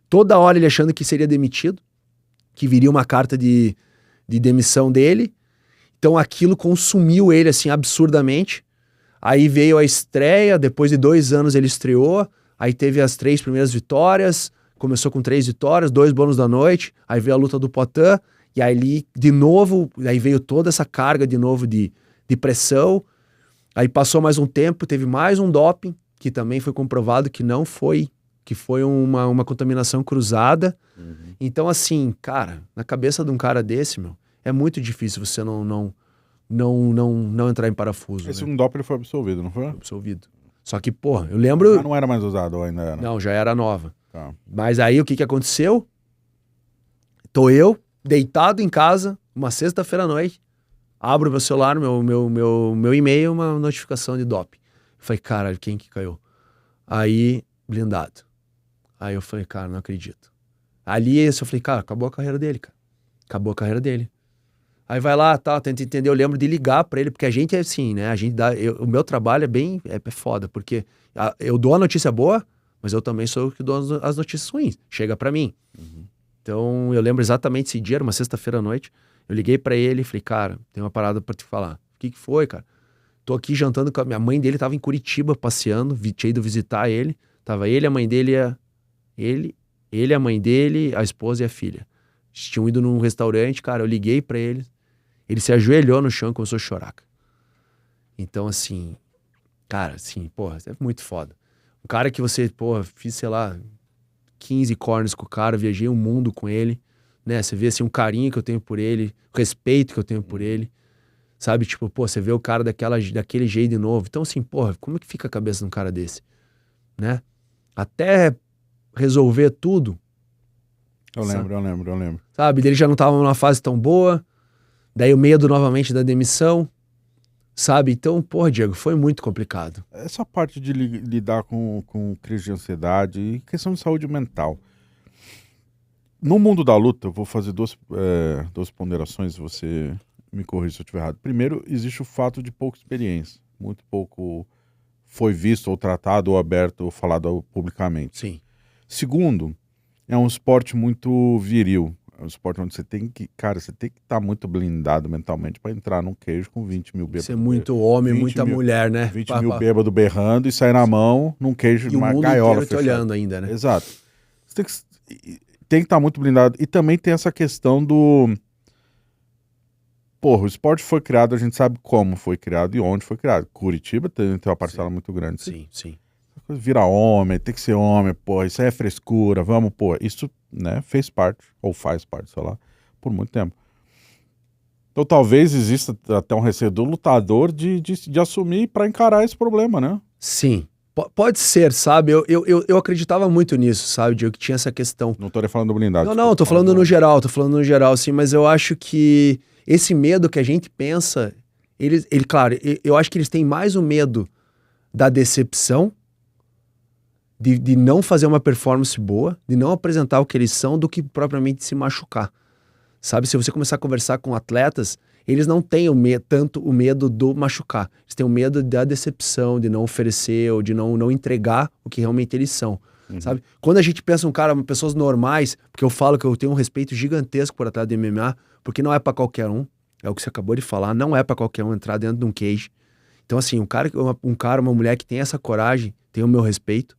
toda hora ele achando que seria demitido, que viria uma carta de demissão dele, então aquilo consumiu ele assim absurdamente. Aí veio a estreia, depois de 2 anos ele estreou, aí teve as 3 primeiras vitórias, começou com 3 vitórias, 2 bônus da noite, aí veio a luta do Poatan, e aí de novo, aí veio toda essa carga de novo de pressão, aí passou mais um tempo, teve mais um doping, que também foi comprovado que não foi, que foi uma contaminação cruzada. Uhum. Então assim, cara, na cabeça de um cara desse, meu, é muito difícil você não entrar em parafuso. Esse né? doping foi absolvido, não foi? Absolvido. Só que, porra, eu lembro... Já não era mais usado ou ainda era? Não, já era nova. Tá. Mas aí o que aconteceu? Tô eu, deitado em casa, uma sexta-feira à noite, abro meu celular, meu e-mail, uma notificação de doping. Eu falei, cara, quem que caiu? Aí, blindado. Aí eu falei, cara, não acredito. Ali, eu falei, cara, acabou a carreira dele, cara. Acabou a carreira dele. Aí vai lá, tá, tenta entender, eu lembro de ligar pra ele, porque a gente é assim, né, o meu trabalho é foda, porque eu dou a notícia boa, mas eu também sou o que dou as notícias ruins, chega pra mim. Uhum. Então, eu lembro exatamente esse dia, era uma sexta-feira à noite, eu liguei pra ele e falei, cara, tem uma parada pra te falar. O que foi, cara? Tô aqui jantando com a minha mãe dele, tava em Curitiba passeando, tinha ido visitar ele, tava ele, a mãe dele, a mãe dele, a esposa e a filha. Eles tinham ido num restaurante, cara, eu liguei pra ele, ele se ajoelhou no chão e começou a chorar. Então, assim, cara, assim, porra, é muito foda. Um cara que você, porra, fiz, sei lá, 15 corners com o cara, viajei o mundo com ele, né? Você vê, assim, um carinho que eu tenho por ele, o respeito que eu tenho por ele, sabe? Tipo, pô, você vê o cara daquele jeito de novo. Então, assim, porra, como é que fica a cabeça de um cara desse? Né? Até resolver tudo. Eu lembro. Sabe? Ele já não tava numa fase tão boa, daí o medo novamente da demissão, sabe? Então, porra, Diego, foi muito complicado. Essa parte de lidar com crise de ansiedade e questão de saúde mental. No mundo da luta, eu vou fazer duas ponderações, você me corrija se eu estiver errado. Primeiro, existe o fato de pouca experiência. Muito pouco foi visto ou tratado ou aberto ou falado publicamente. Sim. Segundo, é um esporte muito viril. É um esporte onde você tem que estar muito blindado mentalmente para entrar num queijo com 20 mil bêbados. Ser muito homem, muita mulher, né? 20 mil bêbados berrando e sair na mão num queijo de uma gaiola fechada. E o mundo inteiro te olhando ainda, né? Exato. Você tem que estar muito blindado. E também tem essa questão do... Porra, o esporte foi criado, a gente sabe como foi criado e onde foi criado. Curitiba tem uma parcela muito grande. Sim. Vira homem, tem que ser homem, porra, isso aí é frescura, vamos, pô. Isso, né, fez parte, ou faz parte, sei lá, por muito tempo. Então talvez exista até um receio do lutador de assumir para encarar esse problema, né? Sim, Pode ser, sabe? Eu acreditava muito nisso, sabe, Diego, que tinha essa questão. Não tô nem falando do blindado. Não, tô falando no geral, assim, mas eu acho que esse medo que a gente pensa, claro, eu acho que eles têm mais o medo da decepção, de não fazer uma performance boa, de não apresentar o que eles são, do que propriamente se machucar. Sabe, se você começar a conversar com atletas, eles não têm tanto o medo do machucar. Eles têm o medo da decepção, de não oferecer ou de não entregar o que realmente eles são. Sabe? Quando a gente pensa pessoas normais, porque eu falo que eu tenho um respeito gigantesco por atleta de MMA, porque não é para qualquer um, é o que você acabou de falar, não é para qualquer um entrar dentro de um cage. Então assim, uma mulher que tem essa coragem, tem o meu respeito,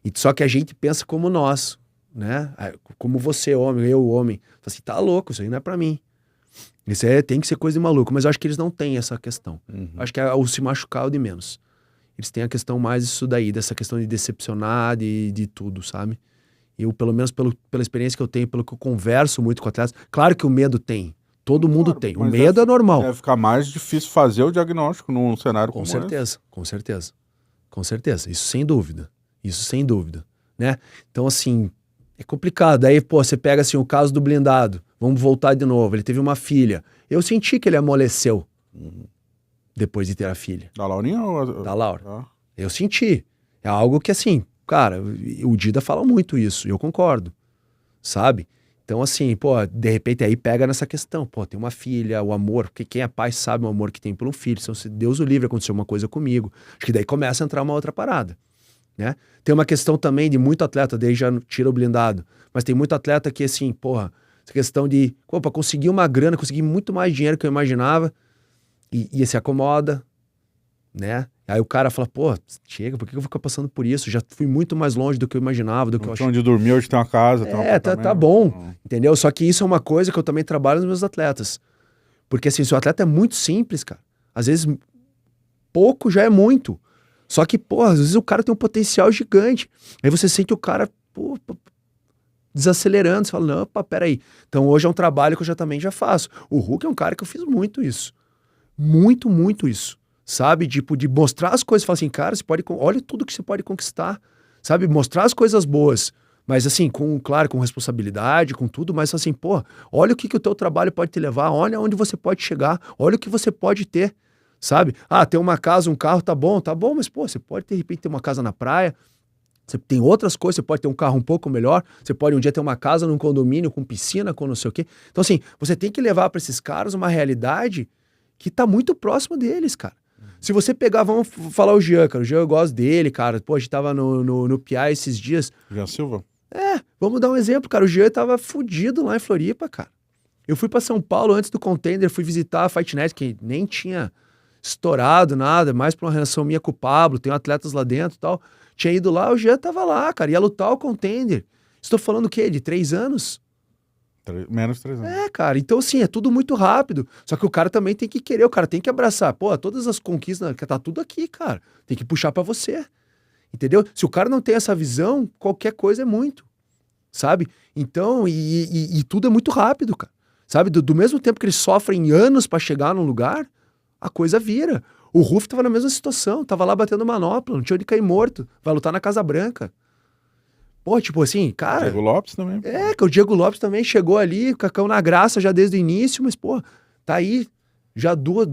e só que a gente pensa como nós, né? Como você, homem, eu, homem. Assim, tá louco, isso aí não é pra mim. Isso tem que ser coisa de maluco, mas eu acho que eles não têm essa questão. Acho que o se machucar é o de menos. Eles têm a questão mais isso daí, dessa questão de decepcionar, de tudo, sabe? Eu, pelo menos pela experiência que eu tenho, pelo que eu converso muito com atletas, claro que o medo tem. Todo mundo tem. O medo é normal. Deve ficar mais difícil fazer o diagnóstico num cenário como esse. Com certeza. Isso sem dúvida. Né? Então, assim, é complicado. Aí, pô, você pega assim o caso do blindado. Vamos voltar de novo. Ele teve uma filha. Eu senti que ele amoleceu depois de ter a filha. Da Laurinha ou... Da Laura. Eu senti. É algo que, assim, cara, o Dida fala muito isso. E eu concordo. Sabe? Então, assim, pô, de repente aí pega nessa questão. Pô, tem uma filha, o amor. Porque quem é pai sabe o amor que tem por um filho. Então, se Deus o livre, aconteceu uma coisa comigo. Acho que daí começa a entrar uma outra parada. Né? Tem uma questão também de muito atleta, daí já tira o blindado, mas tem muito atleta que assim, porra, essa questão de, pra conseguir uma grana, conseguir muito mais dinheiro que eu imaginava, e se acomoda, né? Aí o cara fala, pô, chega, por que eu vou ficar passando por isso? Já fui muito mais longe do que eu imaginava, do que eu achava. Onde dormir, hoje tem uma casa, tem um tá bom, entendeu? Só que isso é uma coisa que eu também trabalho nos meus atletas. Porque assim, se o atleta é muito simples, cara, às vezes pouco já é muito. Só que, pô, às vezes o cara tem um potencial gigante. Aí você sente o cara, pô, desacelerando. Você fala, não, opa, peraí. Então hoje é um trabalho que eu também já faço. O Hulk é um cara que eu fiz muito isso. Muito isso. Sabe? Tipo, de mostrar as coisas. Falar assim, cara, olha tudo que você pode conquistar. Sabe? Mostrar as coisas boas. Mas assim, claro, com responsabilidade, com tudo. Mas assim, pô, olha o que o teu trabalho pode te levar. Olha onde você pode chegar. Olha o que você pode ter. Sabe? Ter uma casa, um carro, tá bom, mas, pô, você pode, de repente, ter uma casa na praia, você tem outras coisas, você pode ter um carro um pouco melhor, você pode um dia ter uma casa num condomínio com piscina, com não sei o quê. Então, assim, você tem que levar para esses caras uma realidade que tá muito próxima deles, cara. Se você pegar, vamos falar o Jean, cara, o Jean eu gosto dele, cara, pô, a gente tava no PI esses dias. Jean Silva? Vamos dar um exemplo, cara, o Jean tava fudido lá em Floripa, cara. Eu fui para São Paulo antes do Contender, fui visitar a Fight Night, que nem tinha estourado, nada, mais pra uma relação minha com o Pablo, tem atletas lá dentro e tal. Tinha ido lá, o Jean tava lá, cara, ia lutar o Contender. Estou falando o quê? De 3 anos? Menos 3 anos. Cara, então assim, é tudo muito rápido. Só que o cara também tem que querer, o cara tem que abraçar. Pô, todas as conquistas, tá tudo aqui, cara. Tem que puxar pra você. Entendeu? Se o cara não tem essa visão, qualquer coisa é muito. Sabe? Então, e tudo é muito rápido, cara. Sabe? Do mesmo tempo que eles sofrem anos pra chegar num lugar, a coisa vira. O Ruf tava na mesma situação, tava lá batendo manopla, não tinha onde cair morto, vai lutar na Casa Branca. Pô, tipo assim, cara... Diego Lopes também. Que o Diego Lopes também chegou ali, cacão na graça já desde o início, mas, pô, tá aí, já duas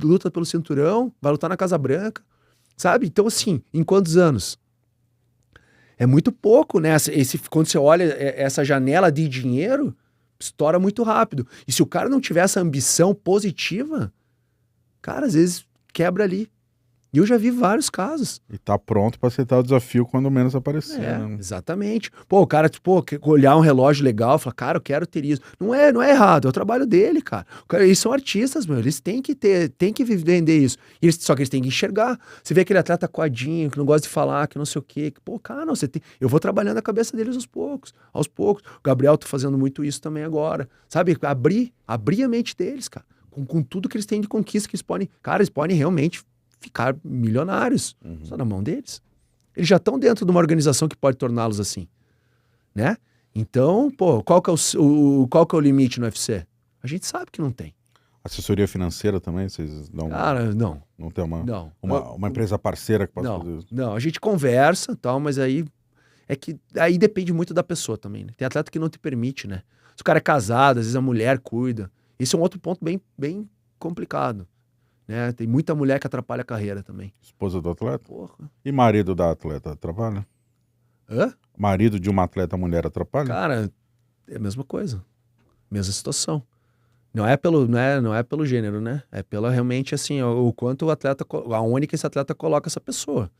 lutas pelo cinturão, vai lutar na Casa Branca, sabe? Então, assim, em quantos anos? É muito pouco, né? Quando você olha essa janela de dinheiro, estoura muito rápido. E se o cara não tiver essa ambição positiva... Cara, às vezes quebra ali. E eu já vi vários casos. E tá pronto pra aceitar o desafio quando menos aparecer. Né? Exatamente. Pô, o cara, tipo, olhar um relógio legal, falar, cara, eu quero ter isso. Não é errado, é o trabalho dele, cara. Eles são artistas, meu, eles têm que vender isso. Só que eles têm que enxergar. Você vê aquele atleta coadinho, que não gosta de falar, que não sei o quê. Pô, cara, não, eu vou trabalhando a cabeça deles aos poucos. O Gabriel tá fazendo muito isso também agora. Sabe, abrir a mente deles, cara. Com tudo que eles têm de conquista, que eles podem realmente ficar milionários. Só na mão deles. Eles já estão dentro de uma organização que pode torná-los assim, né? Então, pô, qual que é o limite no UFC? A gente sabe que não tem. Assessoria financeira também? Vocês dão... Cara, não. Não tem Não. uma empresa parceira que possa fazer isso? Não, a gente conversa e tal, mas aí é que aí depende muito da pessoa também, né? Tem atleta que não te permite, né? Se o cara é casado, às vezes a mulher cuida. Esse é um outro ponto bem complicado, né? Tem muita mulher que atrapalha a carreira também. Esposa do atleta? Porra. E marido da atleta atrapalha? Hã? Marido de uma atleta mulher atrapalha? Cara, é a mesma coisa. Mesma situação. Não é pelo gênero, né? É pela realmente assim, o quanto o atleta, aonde que esse atleta coloca essa pessoa,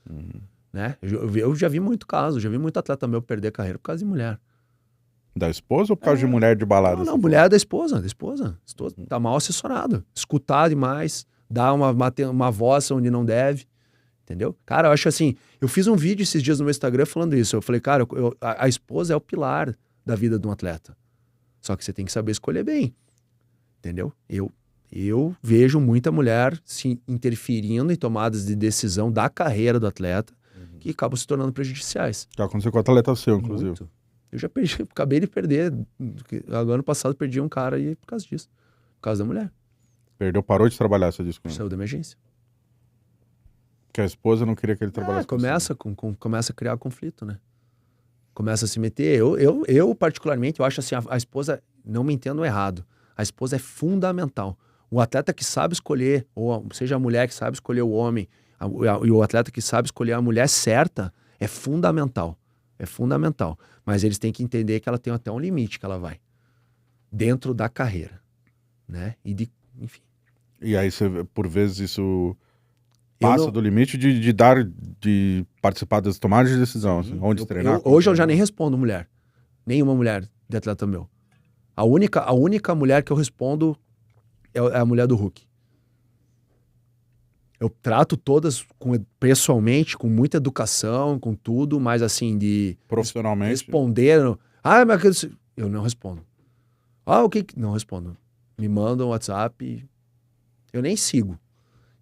né? Eu já vi muito caso, já vi muito atleta meu perder a carreira por causa de mulher. Da esposa ou por causa de mulher de balada? Não, mulher da esposa, tá mal assessorado, escutar demais, dar uma voz onde não deve, entendeu? Cara, eu acho assim, eu fiz um vídeo esses dias no meu Instagram falando isso, eu falei, cara, a esposa é o pilar da vida de um atleta, só que você tem que saber escolher bem. Entendeu? Eu vejo muita mulher se interferindo em tomadas de decisão da carreira do atleta que acabam se tornando prejudiciais. Já aconteceu com o atleta seu, inclusive. Muito. Eu já perdi, acabei de perder. Ano passado perdi um cara aí por causa disso. Por causa da mulher. Perdeu, parou de trabalhar, você disse com ele. Saiu da emergência. Que a esposa não queria que ele trabalhasse com você. Começa a criar conflito, né? Começa a se meter. Eu particularmente, eu acho assim, a esposa, não me entendo errado. A esposa é fundamental. O atleta que sabe escolher, ou seja a mulher que sabe escolher o homem, e o atleta que sabe escolher a mulher certa, é fundamental. É fundamental. Mas eles têm que entender que ela tem até um limite que ela vai. Dentro da carreira. Né? Enfim. E aí, por vezes, isso passa do limite de participar das tomadas de decisão, assim, onde treinar. Hoje eu já nem respondo mulher. Nenhuma mulher de atleta meu. A única mulher que eu respondo é a mulher do Hulk. Eu trato todas pessoalmente, com muita educação, com tudo, mas assim, de... Profissionalmente. Responder... mas eu não respondo. O que... Não respondo. Me mandam um WhatsApp, eu nem sigo.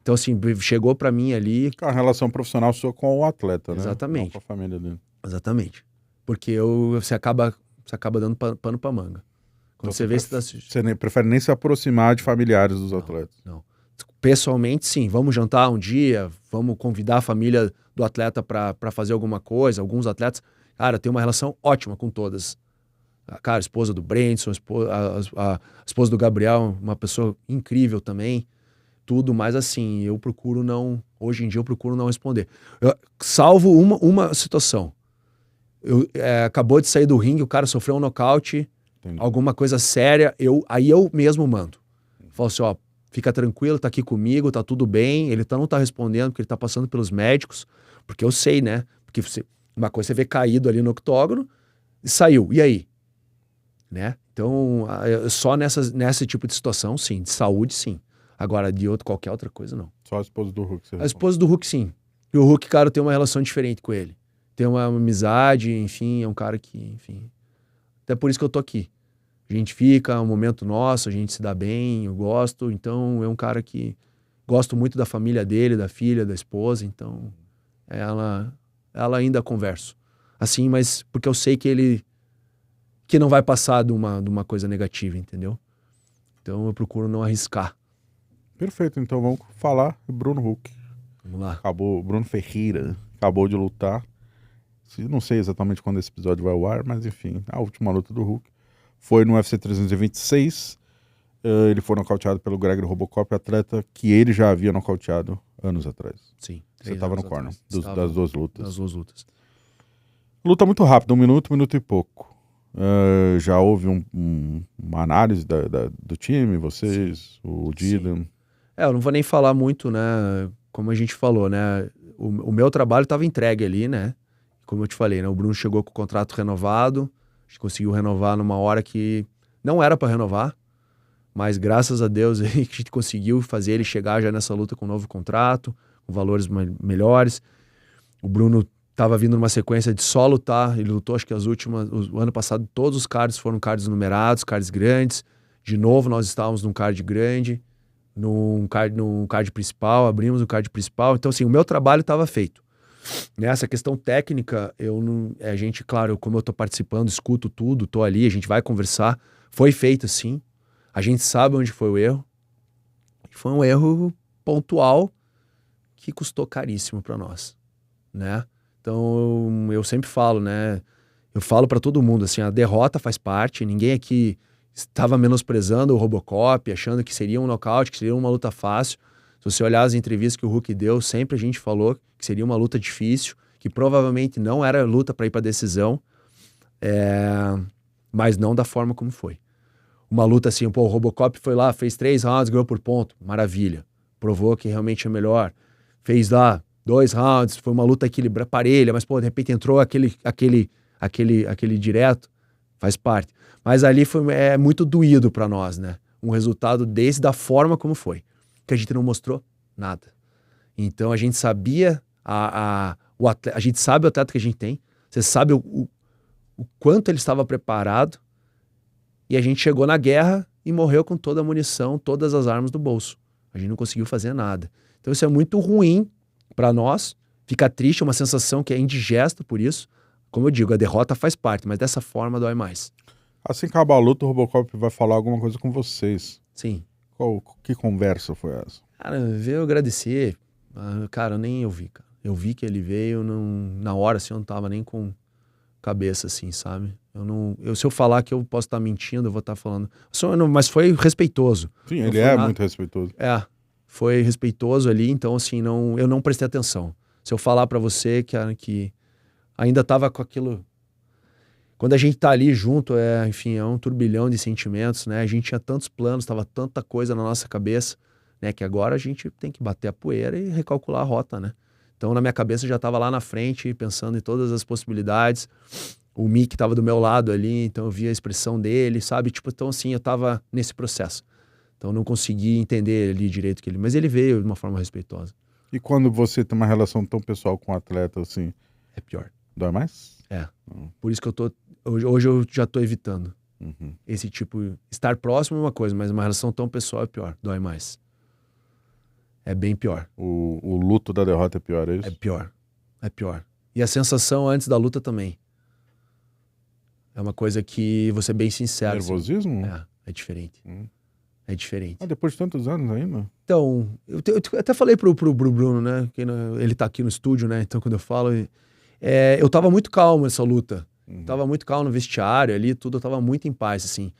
Então, assim, chegou pra mim ali... A relação profissional sua com o atleta, né? Exatamente. Não com a família dele. Exatamente. Porque você acaba dando pano pra manga. Quando Então, você prefere nem se aproximar de familiares dos atletas. Não. Pessoalmente, sim. Vamos jantar um dia, vamos convidar a família do atleta para fazer alguma coisa. Alguns atletas, cara, eu tenho uma relação ótima com todas. Cara, a esposa do Brandson, a esposa do Gabriel, uma pessoa incrível também. Tudo, mas assim, hoje em dia eu procuro não responder. Salvo uma situação. Acabou de sair do ringue, o cara sofreu um nocaute, alguma coisa séria, aí eu mesmo mando. Falo assim, ó, fica tranquilo, tá aqui comigo, tá tudo bem. Ele não tá respondendo porque ele tá passando pelos médicos, porque eu sei, né? Porque uma coisa você vê caído ali no octógono e saiu, e aí? Né? Então, só nesse tipo de situação, sim, de saúde, sim. Agora, qualquer outra coisa, não. Só a esposa do Hulk. A esposa do Hulk, sim. E o Hulk, cara, tem uma relação diferente com ele. Tem uma amizade, enfim, é um cara que, enfim... Até por isso que eu tô aqui. A gente fica, é um momento nosso, a gente se dá bem, eu gosto. Então, é um cara que... Gosto muito da família dele, da filha, da esposa. Então, ela ainda converso. Assim, mas porque eu sei que não vai passar de uma coisa negativa, entendeu? Então, eu procuro não arriscar. Perfeito, então vamos falar do Bruno Hulk. Vamos lá. Bruno Ferreira acabou de lutar. Não sei exatamente quando esse episódio vai ao ar, mas enfim, a última luta do Hulk foi no UFC 326. Ele foi nocauteado pelo Gregory Robocop, atleta que ele já havia nocauteado anos atrás. Sim. Você estava no corner das duas lutas. Das duas lutas. Luta muito rápida, 1 minuto e pouco. Já houve uma análise do time, vocês, o Dylan. Eu não vou nem falar muito, né? Como a gente falou, né? O meu trabalho estava entregue ali, né? Como eu te falei, né? O Bruno chegou com o contrato renovado, a gente conseguiu renovar numa hora que não era para renovar, mas graças a Deus a gente conseguiu fazer ele chegar já nessa luta com um novo contrato, com valores melhores. O Bruno estava vindo numa sequência de só lutar, ele lutou acho que o ano passado todos os cards foram cards numerados, cards grandes. De novo nós estávamos num card grande, num card principal, abrimos o card principal. Então assim, o meu trabalho estava feito. Nessa questão técnica, a gente, claro, como eu tô participando, escuto tudo, tô ali, a gente vai conversar. Foi feito sim. A gente sabe onde foi o erro, Foi um erro pontual que custou caríssimo para nós, né? Então, eu sempre falo, né? Eu falo para todo mundo, assim, a derrota faz parte, ninguém aqui estava menosprezando o Robocop, achando que seria um nocaute, que seria uma luta fácil. Se você olhar as entrevistas que o Hulk deu, sempre a gente falou que seria uma luta difícil, que provavelmente não era luta para ir para decisão, mas não da forma como foi. Uma luta assim, pô, o Robocop foi lá, fez 3 rounds, ganhou por ponto, maravilha. Provou que realmente é melhor. Fez lá 2 rounds, foi uma luta equilibrada, parelha, mas pô, de repente entrou aquele direto, faz parte. Mas ali foi muito doído para nós, né? Um resultado desse, da forma como foi. Que a gente não mostrou nada. Então a gente sabia, a gente sabe o atleta que a gente tem, você sabe o quanto ele estava preparado, e a gente chegou na guerra e morreu com toda a munição, todas as armas do bolso. A gente não conseguiu fazer nada. Então isso é muito ruim para nós, fica triste, é uma sensação que é indigesta por isso. Como eu digo, a derrota faz parte, mas dessa forma dói mais. Assim que acabar a luta, o Robocop vai falar alguma coisa com vocês. Sim. Que conversa foi essa? Cara, veio agradecer. Cara, eu nem ouvi, cara. Eu vi que ele veio, na hora, assim, eu não tava nem com cabeça, assim, sabe? Se eu falar que eu posso estar mentindo, eu vou estar falando. Mas foi respeitoso. Sim, ele é muito respeitoso. Foi respeitoso ali, então, assim, eu não prestei atenção. Se eu falar pra você que ainda tava com aquilo... Quando a gente tá ali junto, enfim, é um turbilhão de sentimentos, né? A gente tinha tantos planos, tava tanta coisa na nossa cabeça, né? Que agora a gente tem que bater a poeira e recalcular a rota, né? Então, na minha cabeça, eu já tava lá na frente, pensando em todas as possibilidades. O Mick tava do meu lado ali, então eu via a expressão dele, sabe? Tipo, então, assim, eu tava nesse processo. Então, eu não consegui entender ali direito que ele... Mas ele veio de uma forma respeitosa. E quando você tem uma relação tão pessoal com um atleta, assim... É pior. Dói mais? Por isso que hoje eu já tô evitando. Uhum. Esse tipo... Estar próximo é uma coisa, mas uma relação tão pessoal é pior. Dói mais. É bem pior. O luto da derrota é pior, é isso? É pior. É pior. E a sensação antes da luta também. É uma coisa que, vou ser bem sincero... Nervosismo? Assim, é diferente. É diferente. Depois de tantos anos ainda? Então, eu até falei pro Bruno, né? Que ele tá aqui no estúdio, né? Então, quando eu falo... eu tava muito calmo nessa luta. Tava muito calmo no vestiário ali, tudo. Eu tava muito em paz, assim.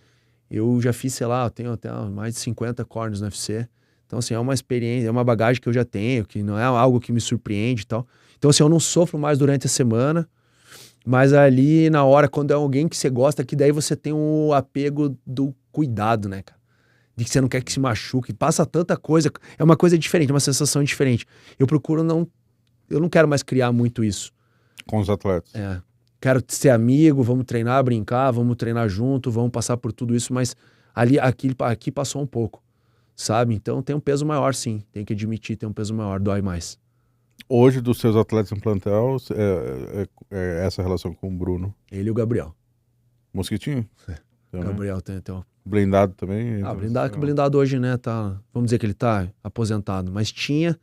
Eu já fiz, sei lá, eu tenho até mais de 50 corners no UFC. Então, assim, é uma experiência, é uma bagagem que eu já tenho, que não é algo que me surpreende e tal. Então, assim, eu não sofro mais durante a semana. Mas ali, na hora, quando é alguém que você gosta, que daí você tem o apego do cuidado, né, cara? De que você não quer que se machuque, passa tanta coisa, é uma coisa diferente, uma sensação diferente. Eu procuro eu não quero mais criar muito isso. Com os atletas? Quero ser amigo, vamos treinar, brincar, vamos treinar junto, vamos passar por tudo isso, mas aqui passou um pouco, sabe? Então tem um peso maior, sim, tem que admitir, tem um peso maior, dói mais. Hoje, dos seus atletas em plantel, é essa relação com o Bruno? Ele e o Gabriel. Mosquitinho? Gabriel tem Blindado também? Blindado hoje, né, vamos dizer que ele tá aposentado, mas tinha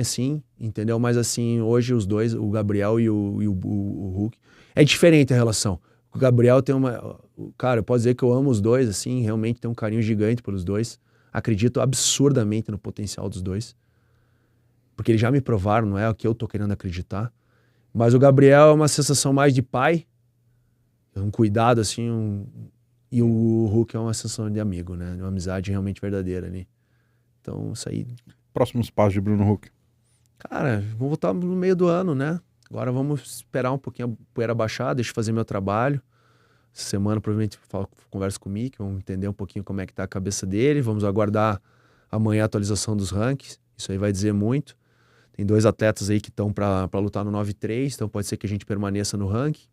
sim, entendeu? Mas assim, hoje os dois, o Gabriel e o Hulk, é diferente a relação. O Gabriel tem cara, eu posso dizer que eu amo os dois, assim, realmente tenho um carinho gigante pelos dois, acredito absurdamente no potencial dos dois, porque eles já me provaram, não é o que eu tô querendo acreditar, mas o Gabriel é uma sensação mais de pai, um cuidado, assim, e o Hulk é uma sensação de amigo, né? Uma amizade realmente verdadeira ali. Então, isso aí... Próximos passos de Bruno Hulk? Cara, vamos voltar no meio do ano, né? Agora vamos esperar um pouquinho a poeira baixar, deixa eu fazer meu trabalho. Essa semana provavelmente converso com o Mick, vamos entender um pouquinho como é que tá a cabeça dele, vamos aguardar amanhã a atualização dos rankings, isso aí vai dizer muito. Tem 2 atletas aí que estão para lutar no 9-3, então pode ser que a gente permaneça no ranking,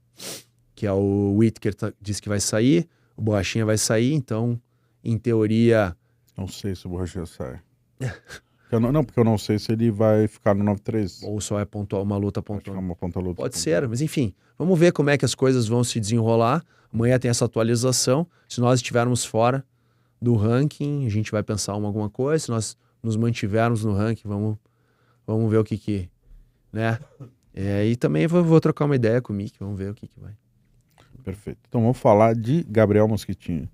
que é o Whittaker disse que vai sair, o Borrachinha vai sair, então, em teoria... Não sei se o Borrachinha sai. Porque eu não sei se ele vai ficar no 9-3. Ou só é uma luta pontual. Uma ponta-luta. Pode ser, mas enfim, vamos ver como é que as coisas vão se desenrolar. Amanhã tem essa atualização. Se nós estivermos fora do ranking, a gente vai pensar alguma coisa. Se nós nos mantivermos no ranking, vamos ver o que né? E também vou trocar uma ideia com o Mick, vamos ver o que vai. Perfeito. Então vamos falar de Gabriel Mosquitinho.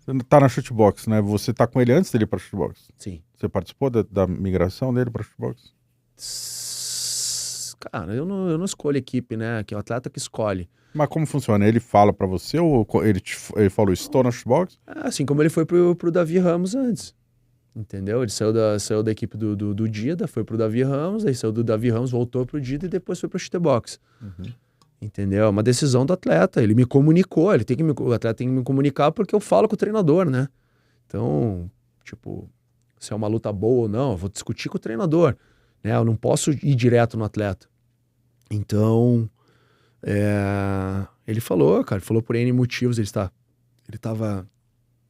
Você tá na Shootbox, né? Você tá com ele antes dele ir pra Shootbox? Sim. Você participou da migração dele pra Shootbox? Cara, eu não escolho equipe, né? Que é o atleta que escolhe. Mas como funciona? Ele fala pra você ou ele falou, estou na Shootbox? Assim como ele foi pro Davi Ramos antes. Entendeu? Ele saiu da equipe do Dida, foi pro Davi Ramos, aí saiu do Davi Ramos, voltou pro Dida e depois foi pro Chutebox. Entendeu? É uma decisão do atleta. Ele me comunicou, o atleta tem que me comunicar porque eu falo com o treinador, né? Então, tipo, se é uma luta boa ou não, eu vou discutir com o treinador, né? Eu não posso ir direto no atleta. Então, ele falou, cara, ele falou por N motivos,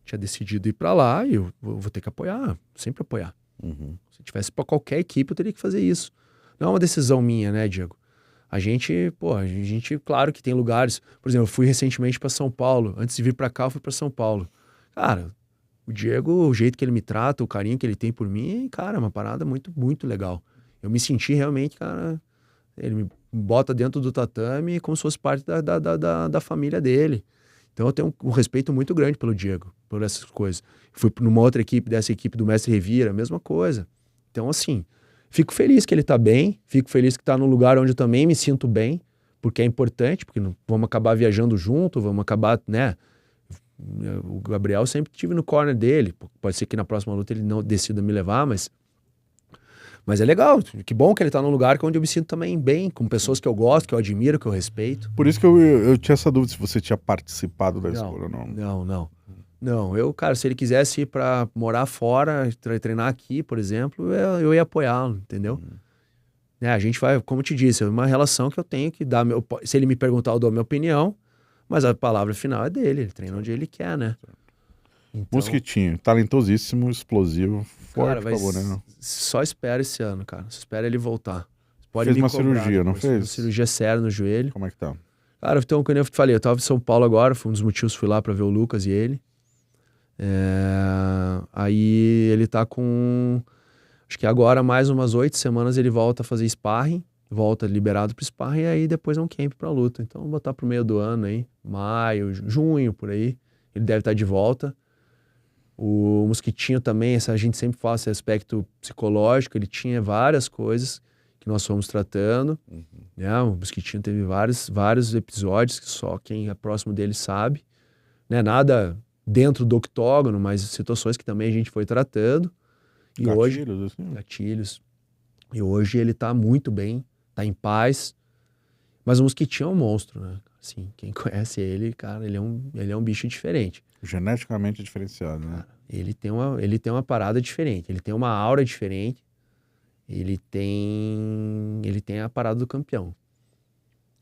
tinha decidido ir pra lá e eu vou ter que apoiar, sempre apoiar. Se tivesse pra qualquer equipe, eu teria que fazer isso. Não é uma decisão minha, né, Diego? A gente, claro que tem lugares. Por exemplo, eu fui recentemente pra São Paulo. Antes de vir pra cá, eu fui pra São Paulo. Cara, o Diego, o jeito que ele me trata, o carinho que ele tem por mim, cara, é uma parada muito, muito legal. Eu me senti realmente, cara, ele me bota dentro do tatame como se fosse parte da família dele. Então eu tenho um respeito muito grande pelo Diego, por essas coisas. Fui numa outra equipe, dessa equipe do Mestre Revira, a mesma coisa. Então, assim, fico feliz que ele tá bem, fico feliz que tá num lugar onde eu também me sinto bem, porque é importante, porque vamos acabar viajando junto, vamos acabar, né? O Gabriel eu sempre tive no corner dele. Pode ser que na próxima luta ele não decida me levar, mas é legal. Que bom que ele tá num lugar onde eu me sinto também bem, com pessoas que eu gosto, que eu admiro, que eu respeito. Por isso que eu tinha essa dúvida se você tinha participado da escolha ou não. Não, cara, se ele quisesse ir pra morar fora, treinar aqui, por exemplo, eu ia apoiá-lo, entendeu? A gente vai, como eu te disse, é uma relação que eu tenho que dar. Se ele me perguntar, eu dou a minha opinião, mas a palavra final é dele, ele treina onde ele quer, né? Então, Mosquitinho, talentosíssimo, explosivo, forte, por favor, né? Só espera esse ano, cara. Só espera ele voltar. Pode Fez me uma cobrar cirurgia, não depois. fez? Uma cirurgia séria no joelho. Como é que tá? Cara, então, como eu te falei, eu tava em São Paulo agora, foi um dos motivos, fui lá pra ver o Lucas e ele. Aí ele tá com... Acho que agora, mais umas 8 semanas, ele volta a fazer sparring, volta liberado pro sparring, e aí depois é um camp pra luta. Então, vou botar pro meio do ano aí, maio, junho, por aí. Ele deve estar de volta. O Mosquitinho também, a gente sempre fala esse aspecto psicológico, ele tinha várias coisas que nós fomos tratando, né? O Mosquitinho teve vários episódios que só quem é próximo dele sabe, né? Nada dentro do octógono, mas situações que também a gente foi tratando. E Gatilhos, hoje, assim? gatilhos. E hoje ele tá muito bem, tá em paz. Mas o Mosquitinho é um monstro, né? Assim, quem conhece ele, cara, ele é um bicho diferente. Geneticamente diferenciado, né? Ele tem uma parada diferente, ele tem uma aura diferente, ele tem a parada do campeão.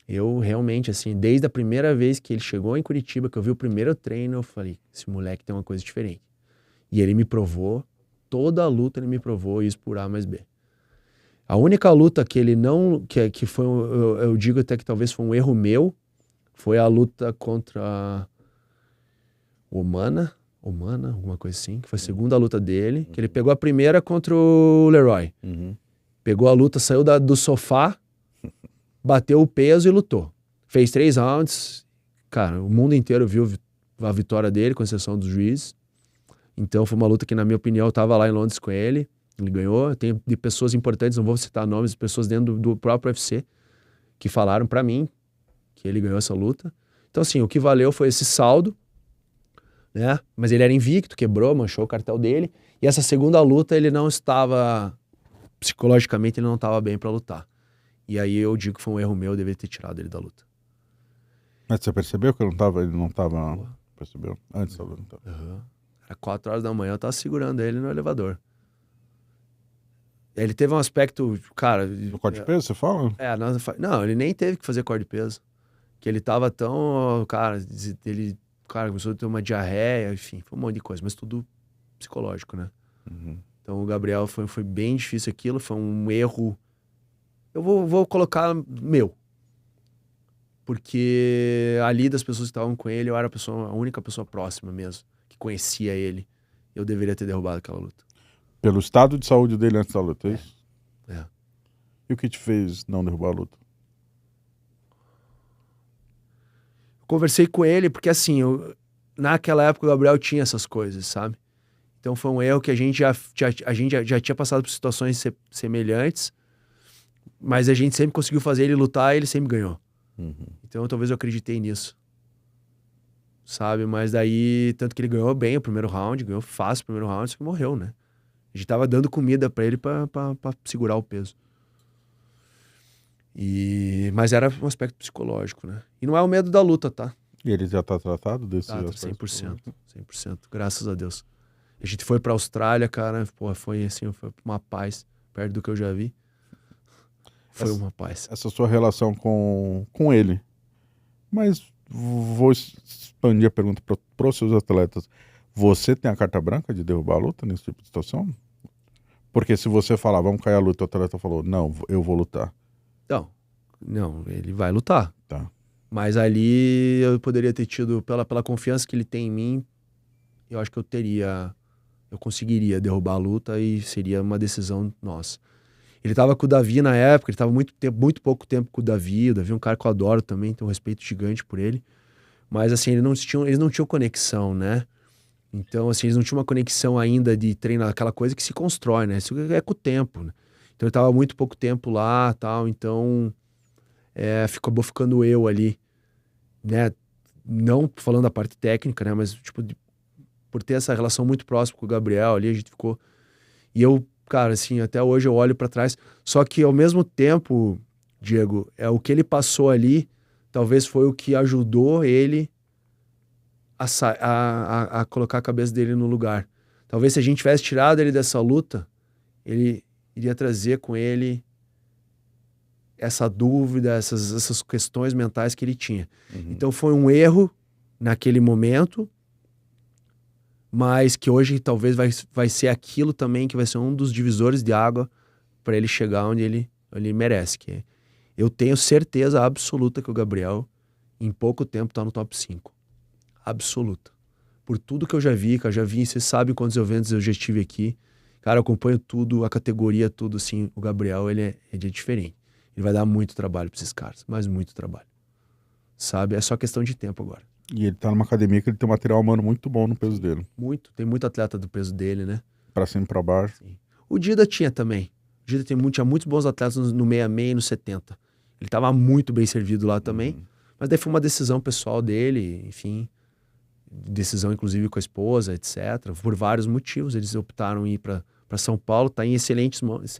Eu realmente, assim, desde a primeira vez que ele chegou em Curitiba, que eu vi o primeiro treino, eu falei, esse moleque tem uma coisa diferente. E ele me provou, toda a luta ele me provou isso por A mais B. A única luta que ele não, que foi, eu digo até que talvez foi um erro meu, foi a luta contra Omana, alguma coisa assim, que foi a segunda luta dele, que ele pegou a primeira contra o Leroy. Pegou a luta, saiu do sofá, bateu o peso e lutou. Fez 3 rounds, cara, o mundo inteiro viu a vitória dele, com exceção dos juízes. Então foi uma luta que, na minha opinião, eu tava lá em Londres com ele, ele ganhou. Tem de pessoas importantes, não vou citar nomes, pessoas dentro do próprio UFC, que falaram pra mim que ele ganhou essa luta. Então, assim, o que valeu foi esse saldo, né? Mas ele era invicto, quebrou, manchou o cartel dele. E essa segunda luta, ele não estava... Psicologicamente, ele não estava bem pra lutar. E aí eu digo que foi um erro meu, eu deveria ter tirado ele da luta. Mas você percebeu que ele não tava... Percebeu? Antes da luta. Era 4 horas da manhã, eu tava segurando ele no elevador. Ele teve um aspecto, cara... No corte de peso, você fala? Não, ele nem teve que fazer corte de peso. Que ele tava tão... Cara, ele começou a ter uma diarreia, enfim, foi um monte de coisa, mas tudo psicológico, né? Então o Gabriel foi bem difícil aquilo, foi um erro. Eu vou colocar meu. Porque ali das pessoas que estavam com ele, eu era a única pessoa próxima mesmo, que conhecia ele. Eu deveria ter derrubado aquela luta. Pelo estado de saúde dele antes da luta, é isso? É. E o que te fez não derrubar a luta? Conversei com ele, porque assim, naquela época o Gabriel tinha essas coisas, sabe? Então foi um erro que a gente já tinha passado por situações semelhantes, mas a gente sempre conseguiu fazer ele lutar e ele sempre ganhou. Então talvez eu acreditei nisso. Sabe? Mas daí, tanto que ele ganhou bem o primeiro round, ganhou fácil o primeiro round, só que morreu, né? A gente tava dando comida pra ele pra segurar o peso. Mas era um aspecto psicológico, né? E não é o medo da luta, tá? E ele já tá tratado desse aspecto? 100%, graças a Deus. A gente foi pra Austrália, cara, pô, foi uma paz, perto do que eu já vi. Foi uma paz. Essa sua relação com ele. Mas vou expandir a pergunta para os seus atletas. Você tem a carta branca de derrubar a luta nesse tipo de situação? Porque se você falar, vamos cair a luta, o atleta falou, não, eu vou lutar. Não, ele vai lutar. Tá. Mas ali eu poderia ter tido, pela confiança que ele tem em mim, eu acho que eu conseguiria derrubar a luta e seria uma decisão nossa. Ele tava com o Davi na época, ele tava muito pouco tempo com o Davi é um cara que eu adoro também, tenho um respeito gigante por ele. Mas assim, eles não tinham conexão, né? Então assim, eles não tinham uma conexão ainda de treinar, aquela coisa que se constrói, né? Isso é com o tempo, né? Então ele tava muito pouco tempo lá, tal, então acabou ficando eu ali, né? Não falando da parte técnica, né? Mas tipo, por ter essa relação muito próxima com o Gabriel ali, a gente ficou... E eu, cara, assim, até hoje eu olho pra trás. Só que ao mesmo tempo, Diego, o que ele passou ali, talvez foi o que ajudou ele a colocar a cabeça dele no lugar. Talvez se a gente tivesse tirado ele dessa luta, ele iria trazer com ele essa dúvida, essas questões mentais que ele tinha. Então foi um erro naquele momento, mas que hoje talvez vai ser aquilo também que vai ser um dos divisores de água para ele chegar onde ele merece. Eu tenho certeza absoluta que o Gabriel, em pouco tempo, tá no top 5. Absoluta. Por tudo que eu já vi, vocês sabem quantos eventos eu já estive aqui. Cara, eu acompanho tudo, a categoria, tudo, assim. O Gabriel, ele é diferente. Ele vai dar muito trabalho pra esses caras, mas muito trabalho. Sabe? É só questão de tempo agora. E ele tá numa academia que ele tem um material humano muito bom no peso dele. Tem muito atleta do peso dele, né? Pra cima e pra baixo. Sim. O Dida tinha também. O Dida tinha muitos bons atletas no 66 e no 70. Ele tava muito bem servido lá também. Mas daí foi uma decisão pessoal dele, enfim. Decisão, inclusive, com a esposa, etc. Por vários motivos. Eles optaram em ir pra São Paulo. Tá em excelentes mãos.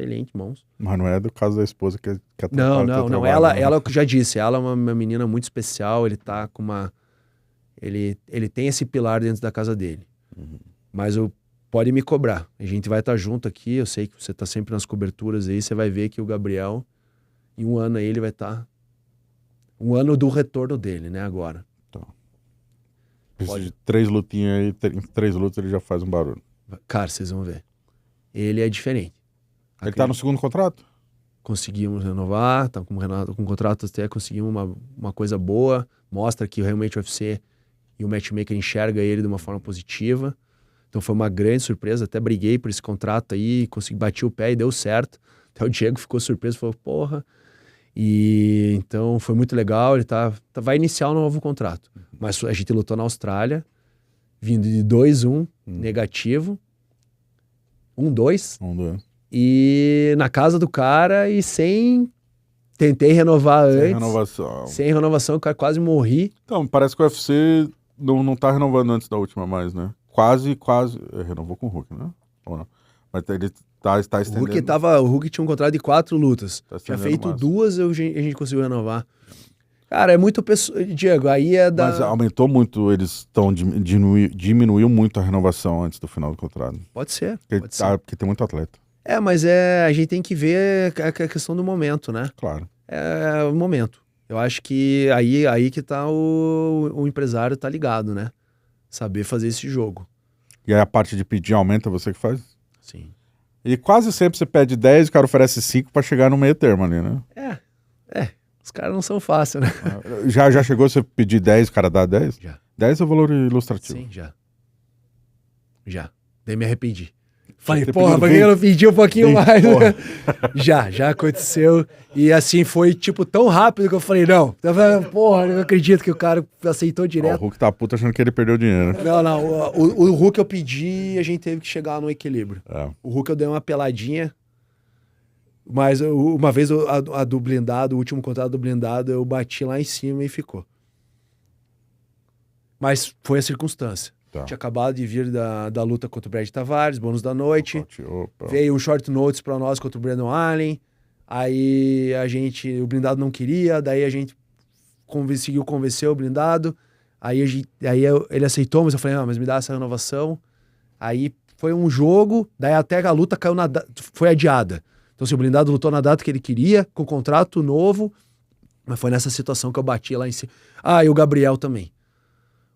Mas não é do caso da esposa que Não. Ela, eu já disse, ela é uma menina muito especial. Ele tá com uma... Ele tem esse pilar dentro da casa dele. Mas pode me cobrar. A gente vai estar junto aqui. Eu sei que você tá sempre nas coberturas aí. Você vai ver que o Gabriel, em um ano aí, ele vai estar... Um ano do retorno dele, né, agora. Precisa de 3 lutinhas aí, em 3 lutas ele já faz um barulho. Cara, vocês vão ver. Ele é diferente. Ele tá no segundo contrato? Conseguimos renovar, tá com contrato até, conseguimos uma coisa boa, mostra que realmente o UFC e o matchmaker enxerga ele de uma forma positiva. Então foi uma grande surpresa, até briguei por esse contrato aí, bati o pé e deu certo. Até o Diego ficou surpreso, falou, porra... E então foi muito legal, ele vai iniciar um novo contrato. Mas a gente lutou na Austrália, vindo de 2-1, negativo, 1-2, e na casa do cara e tentei renovar antes. Sem renovação, o cara quase morri. Então, parece que o UFC não tá renovando antes da última mais, né? Quase, renovou com o Hulk, né? Ou não? Mas ele tá estendendo. O Hulk tinha um contrato de 4 lutas. Tinha feito 2, a gente conseguiu renovar. Cara, é muito pessoal. Diego, aí é da... Mas aumentou muito, diminuiu muito a renovação antes do final do contrato. Pode ser. Porque tem muito atleta. Mas a gente tem que ver a questão do momento, né? Claro. É o momento. Eu acho que aí que tá o empresário tá ligado, né? Saber fazer esse jogo. E aí a parte de pedir aumento é você que faz? Sim. E quase sempre você pede 10 e o cara oferece 5 pra chegar no meio termo ali, né? Os caras não são fáceis, né? Já chegou você pedir 10 e o cara dá 10? Já. 10 é o valor ilustrativo. Sim, já. Daí me arrependi. Falei, porra, por que eu não pedi um pouquinho mais? Já aconteceu. E assim, foi tipo tão rápido que eu falei, não, porra, eu não acredito que o cara aceitou direto. O Hulk tá puto achando que ele perdeu dinheiro. Não, o Hulk eu pedi e a gente teve que chegar no equilíbrio. O Hulk eu dei uma peladinha, mas uma vez a do blindado, o último contrato do blindado, eu bati lá em cima e ficou. Mas foi a circunstância. Tinha acabado de vir da luta contra o Brad Tavares, bônus da noite. Opa. Veio um short notice pra nós contra o Brandon Allen. Aí o blindado não queria, daí a gente conseguiu convencer o blindado. Aí ele aceitou, mas eu falei, não, mas me dá essa renovação. Aí foi um jogo, daí até a luta foi adiada. Então, assim, o blindado lutou na data que ele queria, com contrato novo, mas foi nessa situação que eu bati lá em cima. E o Gabriel também.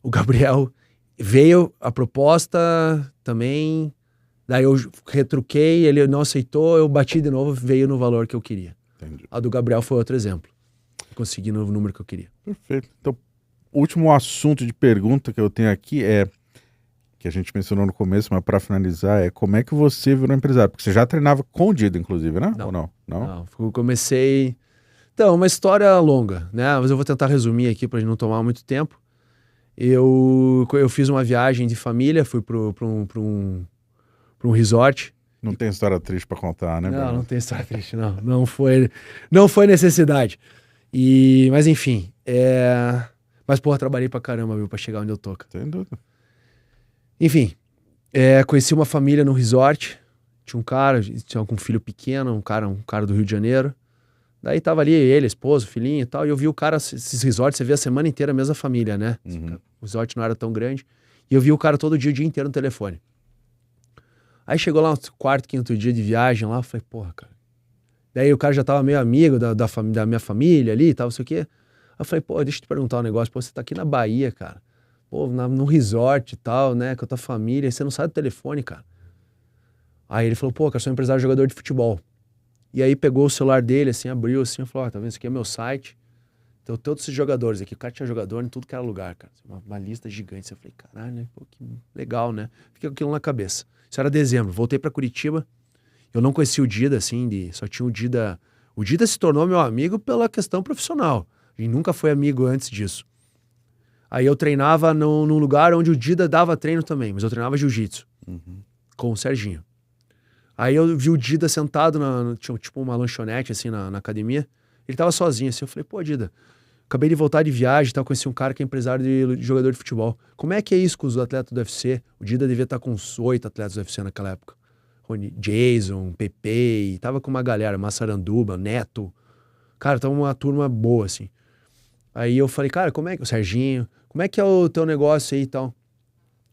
O Gabriel veio a proposta também, daí eu retruquei, ele não aceitou, eu bati de novo, veio no valor que eu queria. Entendi. A do Gabriel foi outro exemplo. Consegui no número que eu queria. Perfeito. Então, o último assunto de pergunta que eu tenho aqui que a gente mencionou no começo, mas para finalizar, é como é que você virou empresário? Porque você já treinava com o Dida, inclusive, né? Não. Ou não? Não, eu comecei... Então, uma história longa, né? Mas eu vou tentar resumir aqui para não tomar muito tempo. Eu fiz uma viagem de família, fui para um resort. Não tem história triste para contar, né? Não tem história triste, não. Não foi necessidade. Mas enfim, mas porra, trabalhei pra caramba, viu, pra chegar onde eu tô. Sem dúvida. Enfim, conheci uma família no resort, tinha um cara, tinha um filho pequeno, um cara do Rio de Janeiro. Daí tava ali ele, a esposa, o filhinho e tal, e eu vi o cara, esses resorts, você vê a semana inteira a mesma família, né? O resort não era tão grande. E eu vi o cara todo dia, o dia inteiro no telefone. Aí chegou lá no quarto, quinto dia de viagem lá, eu falei, porra, cara. Daí o cara já tava meio amigo da minha família ali e tal, não sei o quê. Aí eu falei, pô, deixa eu te perguntar um negócio, pô, você tá aqui na Bahia, cara. Pô, num resort e tal, né, com a tua família, e você não sai do telefone, cara. Aí ele falou, pô, cara, eu sou empresário jogador de futebol. E aí pegou o celular dele, assim, abriu, assim, falou, tá vendo, isso aqui é meu site. Então, todos esses jogadores aqui, o cara tinha jogador em tudo que era lugar, cara. Uma lista gigante. Eu falei, caralho, né? Pô, que legal, né? Fiquei com aquilo na cabeça. Isso era dezembro. Voltei pra Curitiba. Eu não conhecia o Dida, assim, só tinha o Dida. O Dida se tornou meu amigo pela questão profissional. A gente nunca foi amigo antes disso. Aí eu treinava num lugar onde o Dida dava treino também, mas eu treinava jiu-jitsu com o Serginho. Aí eu vi o Dida sentado, tinha tipo uma lanchonete, assim, na academia. Ele tava sozinho, assim. Eu falei, pô, Dida, acabei de voltar de viagem e tal, conheci um cara que é empresário de jogador de futebol. Como é que é isso com os atletas do UFC? O Dida devia estar com uns 8 atletas do UFC naquela época. Jason, Pepe, tava com uma galera, Massaranduba, Neto. Cara, tava uma turma boa, assim. Aí eu falei, cara, o Serginho, como é que é o teu negócio aí e tal?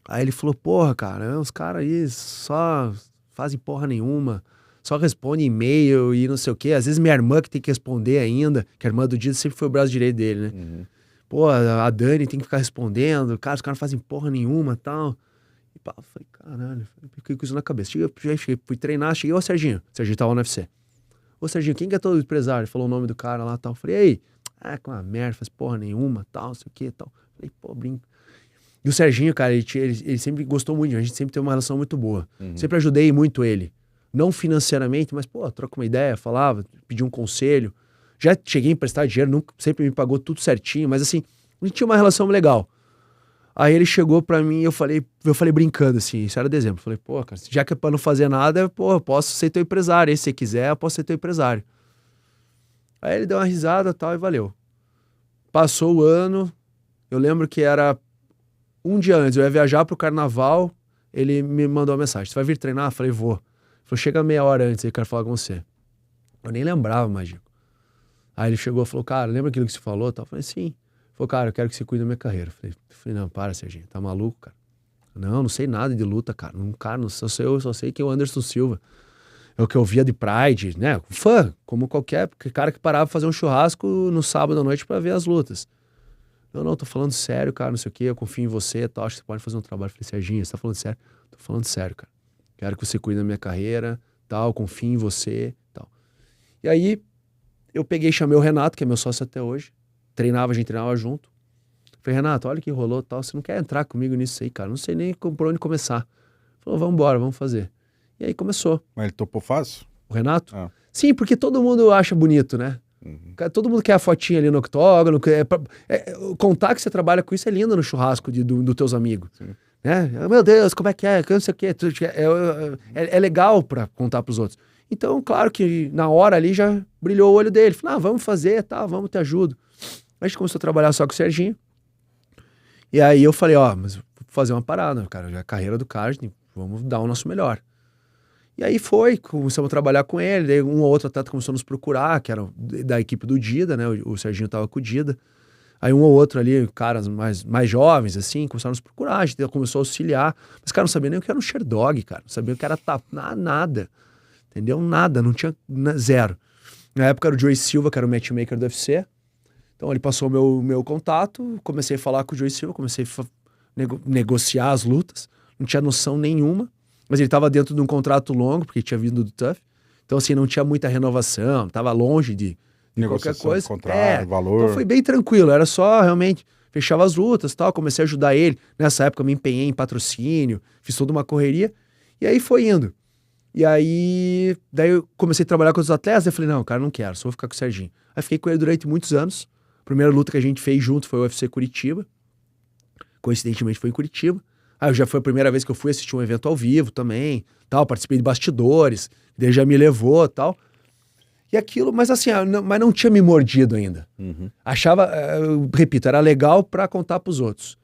Aí ele falou, porra, cara, os caras aí só fazem porra nenhuma, só respondem e-mail e não sei o quê. Às vezes minha irmã que tem que responder ainda, que a irmã do Dida sempre foi o braço direito dele, né? Pô, a Dani tem que ficar respondendo, cara, os caras não fazem porra nenhuma e tal. E pá, eu falei, caralho, fiquei com isso na cabeça. Cheguei, fui treinar, cheguei, ô Serginho, o Serginho tava no UFC. Ô Serginho, quem que é todo empresário? Ele falou o nome do cara lá e tal. Eu falei, ei, que uma merda, faz porra nenhuma, tal, não sei o que e tal. Eu falei, pô, brinco. E o Serginho, cara, ele sempre gostou muito, a gente sempre teve uma relação muito boa. Sempre ajudei muito ele. Não financeiramente, mas, pô, troca uma ideia, falava, pedi um conselho. Já cheguei a emprestar dinheiro, sempre me pagou tudo certinho, mas assim, a gente tinha uma relação legal. Aí ele chegou pra mim e eu falei brincando, assim, isso era dezembro. Falei, pô, cara, já que é pra não fazer nada, pô, eu posso ser teu empresário. E se você quiser, eu posso ser teu empresário. Aí ele deu uma risada e tal, e valeu. Passou o ano, eu lembro que era um dia antes, eu ia viajar pro carnaval, ele me mandou uma mensagem, você vai vir treinar? Eu falei, vou. Ele falou, chega meia hora antes aí, quero falar com você. Eu nem lembrava, Magico. Aí ele chegou e falou, cara, lembra aquilo que você falou? Eu falei, sim. Ele falou, cara, eu quero que você cuide da minha carreira. Eu falei, não, para, Serginho, tá maluco, cara? Não sei nada de luta, cara. Eu só sei que é o Anderson Silva. É o que eu via de Pride, né? Fã, como qualquer cara que parava pra fazer um churrasco no sábado à noite pra ver as lutas. Não, tô falando sério, cara, não sei o quê, eu confio em você e tal, acho que você pode fazer um trabalho. Eu falei, Serginho, você tá falando sério? Tô falando sério, cara. Quero que você cuide da minha carreira, tal, confio em você, tal. E aí, eu peguei e chamei o Renato, que é meu sócio até hoje. A gente treinava junto. Falei, Renato, olha o que rolou, tal, você não quer entrar comigo nisso aí, cara? Não sei nem por onde começar. Falou, vamos embora, vamos fazer. E aí começou. Mas ele topou fácil? O Renato? Ah. Sim, porque todo mundo acha bonito, né? Todo mundo quer a fotinha ali no octógono. Contar que você trabalha com isso é lindo no churrasco dos teus amigos. Sim. Né? Meu Deus, como é que é? Não sei o quê. É legal pra contar pros outros. Então, claro que na hora ali já brilhou o olho dele. Falou, vamos fazer, tá, vamos, te ajudo. A gente começou a trabalhar só com o Serginho. E aí eu falei, mas vou fazer uma parada, cara. Já é a carreira do karting, vamos dar o nosso melhor. E aí começamos a trabalhar com ele, daí um ou outro atleta começou a nos procurar, que era da equipe do Dida, né? O Serginho tava com o Dida. Aí um ou outro ali, caras mais jovens, assim, começaram a nos procurar, a gente começou a auxiliar. Mas, cara, não sabia nem o que era um Sherdog, cara. Não sabia o que era nada. Entendeu? Nada, não tinha zero. Na época era o Joey Silva, que era o matchmaker do UFC. Então ele passou o meu contato, comecei a falar com o Joey Silva, comecei a negociar as lutas. Não tinha noção nenhuma. Mas ele estava dentro de um contrato longo, porque tinha vindo do TUF. Então, assim, não tinha muita renovação, estava longe de qualquer coisa. Contrato, valor. Então foi bem tranquilo, era só realmente fechava as lutas, tal, comecei a ajudar ele. Nessa época eu me empenhei em patrocínio, fiz toda uma correria, e aí foi indo. E aí, daí eu comecei a trabalhar com os atletas, eu falei, não, cara, não quero, só vou ficar com o Serginho. Aí fiquei com ele durante muitos anos. A primeira luta que a gente fez junto foi o UFC Curitiba. Coincidentemente foi em Curitiba. Aí já foi a primeira vez que eu fui assistir um evento ao vivo também, tal, participei de bastidores, daí já me levou, tal. E aquilo, mas assim, mas não tinha me mordido ainda. Achava, repito, era legal pra contar pros outros.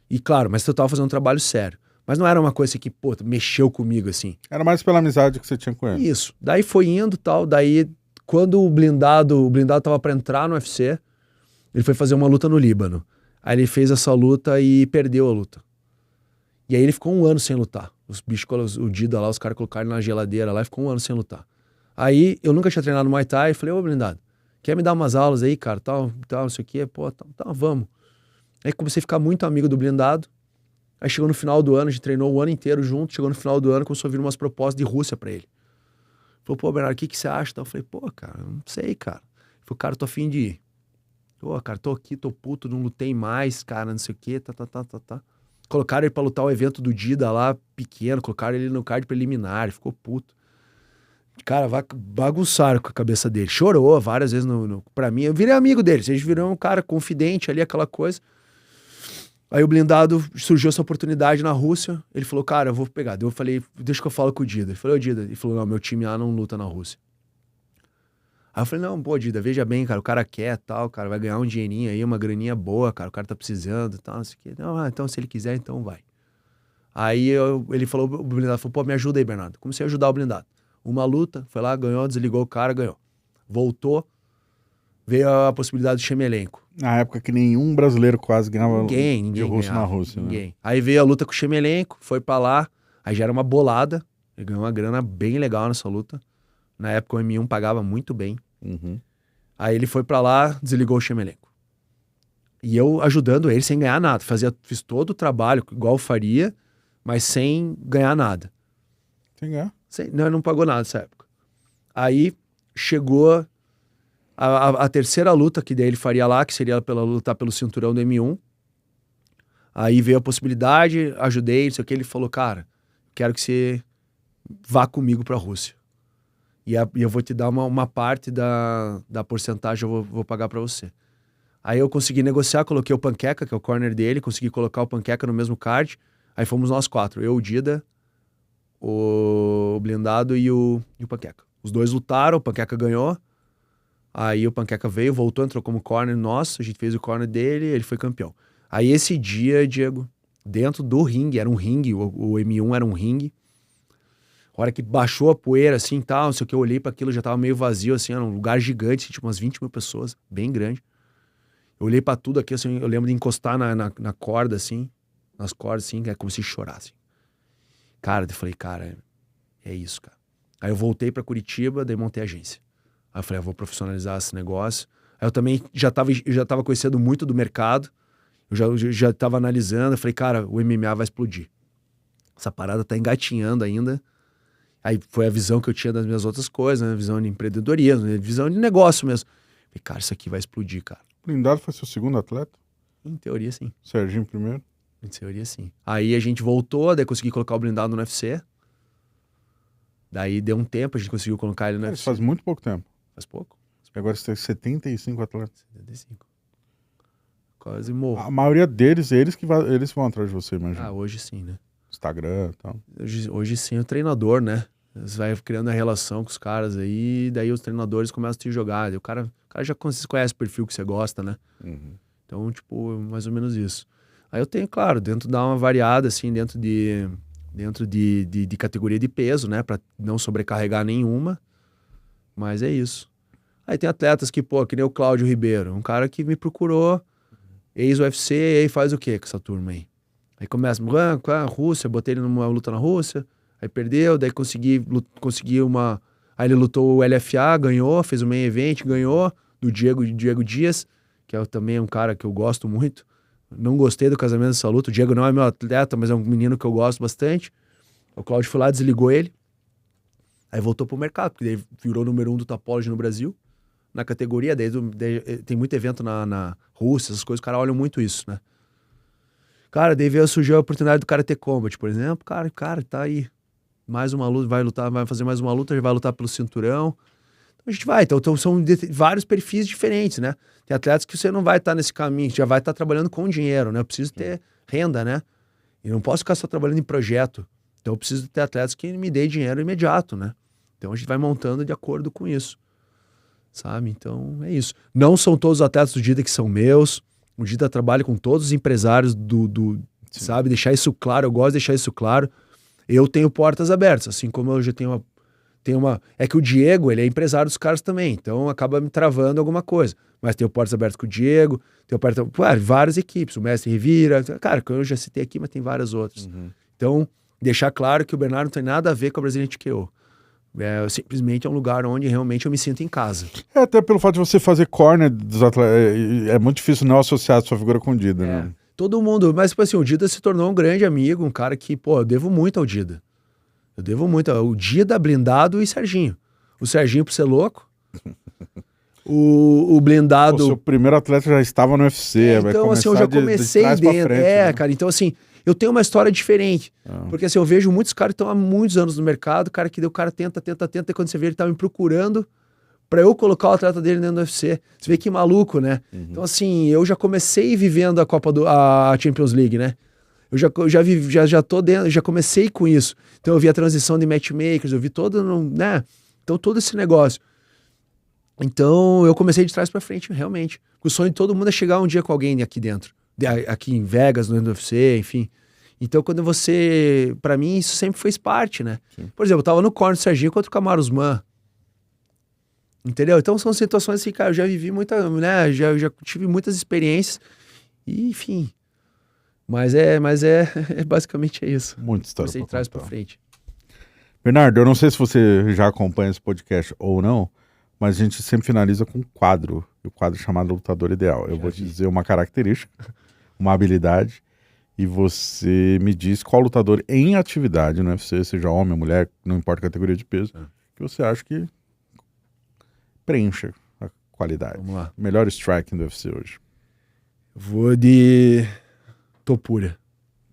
E claro, mas eu tava fazendo um trabalho sério. Mas não era uma coisa que, mexeu comigo, assim. Era mais pela amizade que você tinha com ele. Isso. Daí foi indo, tal, daí quando o blindado tava pra entrar no UFC, ele foi fazer uma luta no Líbano. Aí ele fez essa luta e perdeu a luta. E aí ele ficou 1 ano sem lutar. Os bichos, o Dida lá, os caras colocaram na geladeira lá e ficou 1 ano sem lutar. Aí eu nunca tinha treinado Muay Thai, falei, blindado, quer me dar umas aulas aí, cara, tal, não sei o quê, vamos. Aí comecei a ficar muito amigo do blindado. Aí chegou no final do ano, a gente treinou o ano inteiro junto, chegou no final do ano, começou a vir umas propostas de Rússia pra ele. Falou, Bernardo, o que você acha? Eu falei, cara, não sei, cara. Ele falou, cara, tô afim de ir. Cara, tô aqui, tô puto, não lutei mais, cara, não sei o quê, tá. Colocaram ele pra lutar o evento do Dida lá, pequeno, colocaram ele no card preliminar, ele ficou puto. Cara, bagunçaram com a cabeça dele. Chorou várias vezes pra mim. Eu virei amigo dele, a gente virou um cara confidente ali, aquela coisa. Aí o blindado, surgiu essa oportunidade na Rússia, ele falou, cara, eu vou pegar. Daí eu falei, deixa que eu falo com o Dida. Ele falou, Dida. Ele falou, não, meu time lá não luta na Rússia. Aí eu falei, não, Dida, veja bem, cara, o cara quer, tal, cara, vai ganhar um dinheirinho aí, uma graninha boa, cara, o cara tá precisando, tal, não sei o quê. Não, então se ele quiser, então vai. Aí ele falou, o blindado falou, me ajuda aí, Bernardo. Comecei a ajudar o blindado. Uma luta, foi lá, ganhou, desligou o cara, ganhou. Voltou, veio a possibilidade do Chemelenko. Na época que nenhum brasileiro quase ganhava ninguém de russo ganhava, na Rússia. Ninguém. Né? Aí veio a luta com o Chemelenko, foi pra lá, aí já era uma bolada, ele ganhou uma grana bem legal nessa luta. Na época o M1 pagava muito bem. Aí ele foi pra lá, desligou o Chemelenko. E eu ajudando ele sem ganhar nada. Fiz todo o trabalho, igual eu faria, mas sem ganhar nada. Sem ganhar? Não, não pagou nada nessa época. Aí chegou a terceira luta que daí ele faria lá, que seria lutar pelo cinturão do M1. Aí veio a possibilidade, ajudei, não sei o que. Ele falou, cara, quero que você vá comigo pra Rússia. E eu vou te dar uma parte da porcentagem, eu vou pagar pra você. Aí eu consegui negociar, coloquei o Panqueca, que é o corner dele, consegui colocar o Panqueca no mesmo card. Aí fomos nós 4, eu, o Dida, o blindado e o Panqueca. Os dois lutaram, o Panqueca ganhou. Aí o Panqueca veio, voltou, entrou como corner nosso, a gente fez o corner dele, ele foi campeão. Aí esse dia, Diego, dentro do ringue, era um ringue, o M1 era um ringue. A hora que baixou a poeira, assim, tal, não sei o que, eu olhei para aquilo, já tava meio vazio, assim, era um lugar gigante, assim, tipo umas 20 mil pessoas, bem grande. Eu olhei para tudo aqui, assim, eu lembro de encostar na corda, assim, nas cordas, assim, aí comecei a chorar, assim. Cara, eu falei, cara, é isso, cara. Aí eu voltei para Curitiba, daí montei a agência. Aí eu falei, eu vou profissionalizar esse negócio. Aí eu também já tava conhecendo muito do mercado, eu já tava analisando, eu falei, cara, o MMA vai explodir. Essa parada tá engatinhando ainda. Aí foi a visão que eu tinha das minhas outras coisas, né? Visão de empreendedorismo, visão de negócio mesmo. Falei, cara, isso aqui vai explodir, cara. O blindado foi seu segundo atleta? Em teoria, sim. Serginho primeiro? Em teoria, sim. Aí a gente voltou, daí consegui colocar o blindado no UFC. Daí deu um tempo, a gente conseguiu colocar ele no Isso faz muito pouco tempo. Faz pouco? E agora você tem 75 atletas. 75. Quase morro. A maioria deles, eles vão atrás de você, imagina. Hoje sim, né? Instagram e tal. Hoje sim, o treinador, né? Você vai criando a relação com os caras aí, daí os treinadores começam a te jogar. O cara já conhece o perfil que você gosta, né? Então, tipo, mais ou menos isso. Aí eu tenho, claro, dentro dá uma variada, assim, dentro de categoria de peso, né? Pra não sobrecarregar nenhuma. Mas é isso. Aí tem atletas que, pô, que nem o Cláudio Ribeiro, um cara que me procurou, ex-UFC, e aí faz o quê com essa turma aí? Aí começa, a Rússia, botei ele numa luta na Rússia, aí perdeu, daí consegui uma... Aí ele lutou o LFA, ganhou, fez o main event, ganhou, do Diego Dias, que é também um cara que eu gosto muito. Não gostei do casamento dessa luta, o Diego não é meu atleta, mas é um menino que eu gosto bastante. O Cláudio foi lá, desligou ele, aí voltou pro mercado, porque ele virou número 1 do Tapology no Brasil, na categoria, tem muito evento na Rússia, essas coisas, os caras olham muito isso, né? Cara, daí veio surgir a oportunidade do Karate Combat, por exemplo, cara, tá aí. Mais uma luta, vai fazer mais uma luta, já vai lutar pelo cinturão. Então a gente vai, então são vários perfis diferentes, né? Tem atletas que você não vai estar nesse caminho, já vai estar trabalhando com dinheiro, né? Eu preciso ter renda, né? E não posso ficar só trabalhando em projeto. Então eu preciso ter atletas que me dêem dinheiro imediato, né? Então a gente vai montando de acordo com isso. Sabe? Então é isso. Não são todos os atletas do Dida que são meus. O Dida trabalha com todos os empresários sabe? Deixar isso claro, eu gosto de deixar isso claro. Eu tenho portas abertas, assim como eu já tenho uma... É que o Diego, ele é empresário dos caras também, então acaba me travando alguma coisa. Mas tenho portas abertas com o Diego, tenho várias equipes, o Mestre Rivira, cara, que eu já citei aqui, mas tem várias outras. Então, deixar claro que o Bernardo não tem nada a ver com a Brazilian TKO. Simplesmente é um lugar onde realmente eu me sinto em casa. Até pelo fato de você fazer corner dos atletas, é muito difícil não associar a sua figura com o Dida, né? Todo mundo, mas tipo assim, o Dida se tornou um grande amigo, um cara que, pô, eu devo muito ao Dida. Eu devo muito ao Dida, Blindado e Serginho. O Serginho por ser louco. O Blindado... O seu primeiro atleta já estava no UFC. Então assim, eu já comecei dentro. Frente, né? Cara, então assim... Eu tenho uma história diferente. Porque assim, eu vejo muitos caras que estão há muitos anos no mercado, o cara tenta, e quando você vê, ele tá me procurando pra eu colocar o atleta dele dentro do UFC. Você vê que maluco, né? Então assim, eu já comecei vivendo a Champions League, né? Eu já tô dentro, já comecei com isso. Então eu vi a transição de matchmakers, eu vi todo, né? Então todo esse negócio. Então eu comecei de trás pra frente, realmente. O sonho de todo mundo é chegar um dia com alguém aqui dentro. Aqui em Vegas, no UFC, enfim. Então, quando você... Pra mim, isso sempre fez parte, né? Sim. Por exemplo, eu tava no corner do Serginho contra o Kamaru Usman. Entendeu? Então, são situações assim, cara, eu já vivi muita... né? Já tive muitas experiências. E, enfim. Mas basicamente é isso. Muita história. Você traz pra frente. Bernardo, eu não sei se você já acompanha esse podcast ou não, mas a gente sempre finaliza com um quadro. O quadro chamado Lutador Ideal. Eu vou te dizer uma característica, uma habilidade, e você me diz qual lutador em atividade no UFC, seja homem ou mulher, não importa a categoria de peso, que você acha que preencha a qualidade. Vamos lá. Melhor striking do UFC hoje. Vou de Topuria.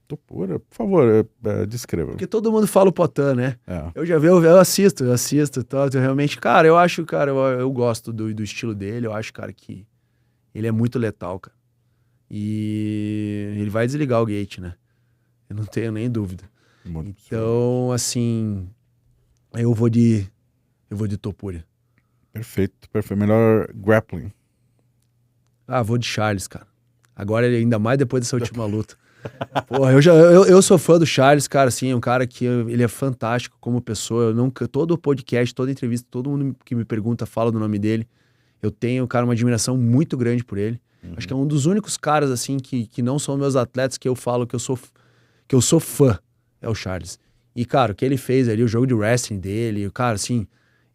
Topuria, por favor, descreva. Porque todo mundo fala o Potan, né? Eu assisto, eu realmente, cara, eu acho, cara, eu gosto do estilo dele, eu acho, cara, que ele é muito letal, cara. E ele vai desligar o gate, né? Eu não tenho nem dúvida. Muito então, assim, eu vou de Topuria. Perfeito. Melhor grappling. Vou de Charles, cara. Agora, ainda mais depois dessa última luta. Porra, eu sou fã do Charles, cara, assim, é um cara que ele é fantástico como pessoa. Todo podcast, toda entrevista, todo mundo que me pergunta fala do nome dele. Eu tenho, cara, uma admiração muito grande por ele. Acho que é um dos únicos caras, assim, que não são meus atletas que eu falo que eu sou fã, é o Charles. E, cara, o que ele fez ali, o jogo de wrestling dele, cara, assim,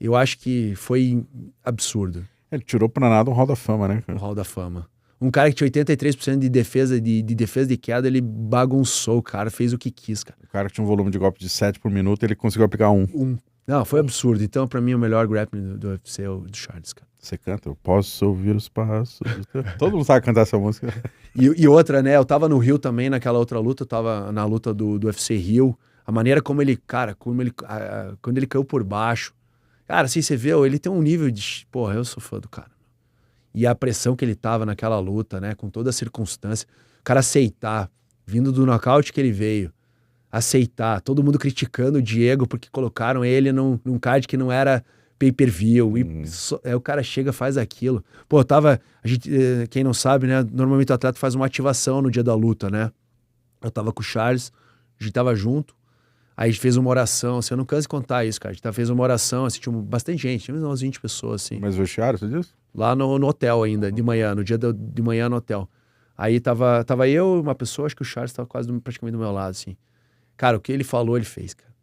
eu acho que foi absurdo. Ele tirou pra nada um Hall da Fama, né, cara? O Hall da Fama. Um cara que tinha 83% de defesa de queda, ele bagunçou, o cara fez o que quis, cara. O cara que tinha um volume de golpe de 7 por minuto, ele conseguiu aplicar 1. Não, foi absurdo. Então, pra mim, o melhor grappling do UFC é o do Charles, cara. Você canta? Eu posso ouvir os passos. Todo mundo sabe cantar essa música. E outra, né? Eu tava no Rio também, naquela outra luta. Eu tava na luta do UFC Rio. A maneira como ele, cara, quando ele caiu por baixo. Cara, assim, você vê, ele tem um nível de... Porra, eu sou fã do cara. E a pressão que ele tava naquela luta, né? Com toda a circunstância. O cara aceitar, vindo do nocaute que ele veio, aceitar, todo mundo criticando o Diego porque colocaram ele num card que não era pay-per-view. E o cara chega, faz aquilo. Pô, a gente, quem não sabe, né? Normalmente o atleta faz uma ativação no dia da luta, né? Eu tava com o Charles, a gente tava junto. Aí a gente fez uma oração, assim, eu não canso de contar isso, cara. A gente fez uma oração, assim, tinha bastante gente, tinha umas 20 pessoas, assim. Mas o Charles, você disse? Lá no hotel ainda, de manhã, no dia de manhã no hotel. Aí tava eu e uma pessoa, acho que o Charles tava quase praticamente do meu lado, assim. Cara, o que ele falou, ele fez, cara.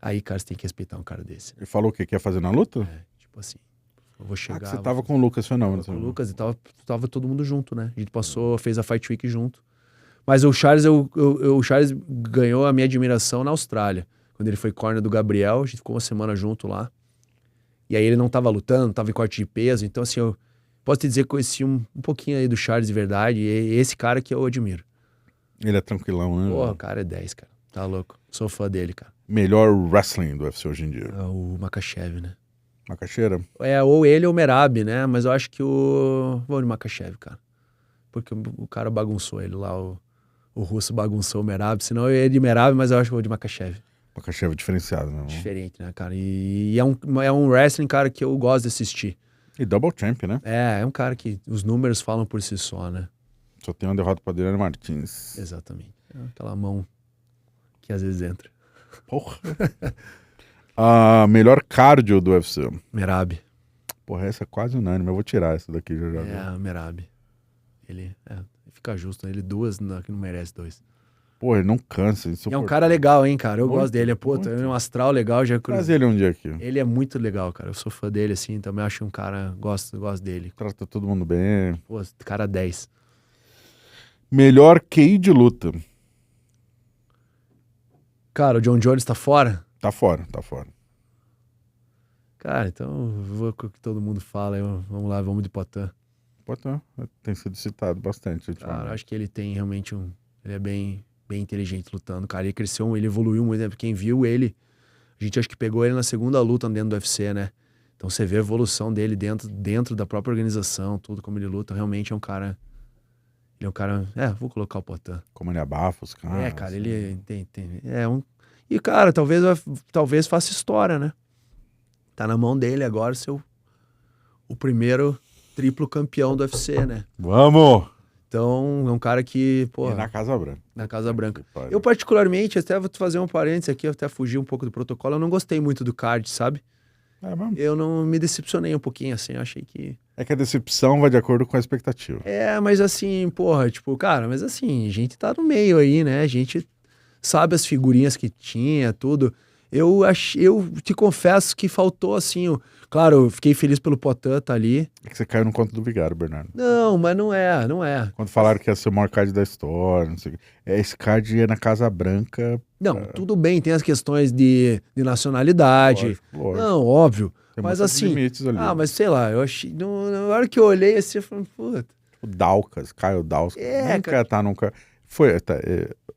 Aí, cara, você tem que respeitar um cara desse. Ele falou o que quer fazer na luta? É, tipo assim, eu vou chegar... Que você tava com o Lucas Fenômeno. Com o Lucas e tava todo mundo junto, né? A gente fez a Fight Week junto. Mas o Charles, o Charles ganhou a minha admiração na Austrália. Quando ele foi corner do Gabriel, a gente ficou uma semana junto lá. E aí ele não tava lutando, tava em corte de peso. Então, assim, eu posso te dizer que conheci um pouquinho aí do Charles de verdade. E é esse cara que eu admiro. Ele é tranquilão, né? Pô, o cara é 10, cara. Tá louco. Sou fã dele, cara. Melhor wrestling do UFC hoje em dia. É o Makhachev, né? Macaxeira? É, ou ele ou o Merab, né? Mas eu acho que vou de Makhachev, cara. Porque o cara bagunçou ele lá, o russo bagunçou o Merab. Senão eu ia de Merab, mas eu acho que vou de Makhachev. Macaxeira é diferenciado, né? Diferente, né, cara? E é um wrestling, cara, que eu gosto de assistir. E double champ, né? É um cara que os números falam por si só, né? Só tem uma derrota para Adriano Martins. Exatamente. É aquela mão que às vezes entra. Porra. A melhor cardio do UFC. Merab. Porra, essa é quase unânime. Eu vou tirar essa daqui já. É, Merab. Ele fica justo, né? Ele que não merece 2. Porra, ele não cansa. E é um cara legal, hein, cara? Eu Muito, gosto dele. Pô, ele é um astral legal. Traz ele um dia aqui. Ele é muito legal, cara. Eu sou fã dele, assim. Também acho um cara... Gosto dele. Trata todo mundo bem. Pô, cara 10. Melhor QI de luta. Cara, o John Jones tá fora? Tá fora, tá fora. Cara, então vou com o que todo mundo fala. Vamos lá, vamos de Poatan. Poatan tem sido citado bastante. Cara, acho que ele tem realmente ele é bem inteligente lutando, cara. Ele cresceu, ele evoluiu muito, né? Quem viu ele, a gente acho que pegou ele na segunda luta dentro do UFC, né? Então você vê a evolução dele dentro da própria organização, tudo como ele luta. Realmente é um cara... Ele é um cara... vou colocar o Poatan. Como ele abafa os caras. Cara, assim. Ele tem... E, cara, talvez faça história, né? Tá na mão dele agora ser o primeiro triplo campeão do UFC, né? Vamos! Então, é um cara que, pô... E na Casa Branca. Na Casa Branca. Eu, particularmente, até vou fazer um parênteses aqui, até fugir um pouco do protocolo, eu não gostei muito do card, sabe? Eu não me decepcionei um pouquinho, assim, eu achei que... É que a decepção vai de acordo com a expectativa. Mas assim, porra, tipo, cara, mas assim, a gente tá no meio aí, né? A gente sabe as figurinhas que tinha, tudo. Eu te confesso que faltou, assim, claro, eu fiquei feliz pelo Poatan tá ali. É que você caiu no conto do Vigário, Bernardo. Não, mas não é. Quando falaram que ia ser o maior card da história, não sei o que. Esse card ia na Casa Branca. Não, tudo bem, tem as questões de nacionalidade. Lógico. Não, óbvio. Tem mas assim. Limites ali. Mas sei lá, eu achei. Na hora que eu olhei assim, eu falei, puta. Tipo, Daukas, Caio Daukas. Nunca.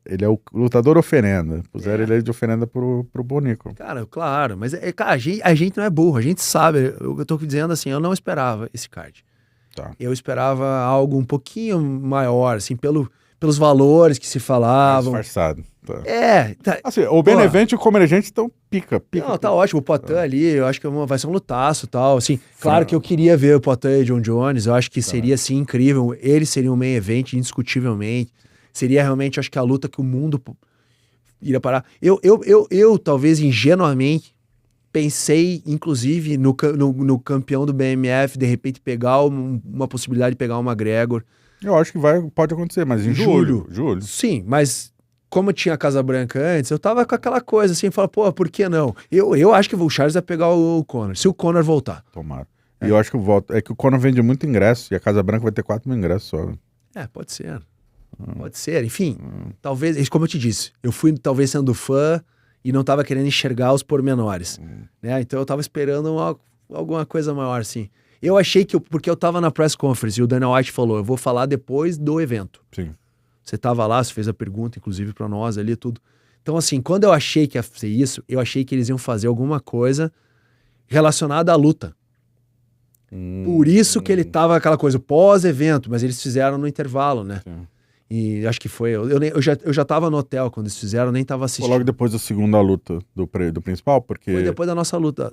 Ele é o lutador oferenda. Puseram ele de oferenda pro Bonico. Cara, claro, mas cara, a gente não é burro, a gente sabe. Eu tô dizendo assim, eu não esperava esse card. Tá. Eu esperava algo um pouquinho maior, assim, pelos valores que se falavam. Mais disfarçado. Tá. Tá. Assim, o Benevento e o Comergente estão pica. Não, tá ótimo. O Poatan ali, eu acho que vai ser um lutaço e tal. Assim, claro que eu queria ver o Poatan e o John Jones. Eu acho que seria, assim, incrível. Eles seriam um main event, indiscutivelmente. Seria realmente, acho que a luta que o mundo iria parar. Eu talvez, ingenuamente, pensei, inclusive, no campeão do BMF, de repente, pegar uma possibilidade de pegar o McGregor. Eu acho que pode acontecer, mas em julho. Sim, mas... Como tinha a Casa Branca antes, eu tava com aquela coisa assim, falar, pô, por que não? Eu acho que o Charles vai pegar o Conor, se o Conor voltar. Tomara. E eu acho que é que o Conor vende muito ingresso e a Casa Branca vai ter 4 mil ingressos só. Pode ser. Pode ser. Enfim, talvez, como eu te disse, eu fui talvez sendo fã e não tava querendo enxergar os pormenores. Né? Então eu tava esperando alguma coisa maior, assim. Eu achei porque eu tava na press conference e o Dana White falou, eu vou falar depois do evento. Sim. Você tava lá, você fez a pergunta, inclusive, para nós ali, tudo. Então, assim, quando eu achei que ia fazer isso, eu achei que eles iam fazer alguma coisa relacionada à luta. Por isso que ele tava aquela coisa pós-evento, mas eles fizeram no intervalo, né? Sim. E acho que foi. Eu já tava no hotel quando eles fizeram, nem tava Foi assistindo. logo depois da segunda luta do principal, porque... Foi depois da nossa luta.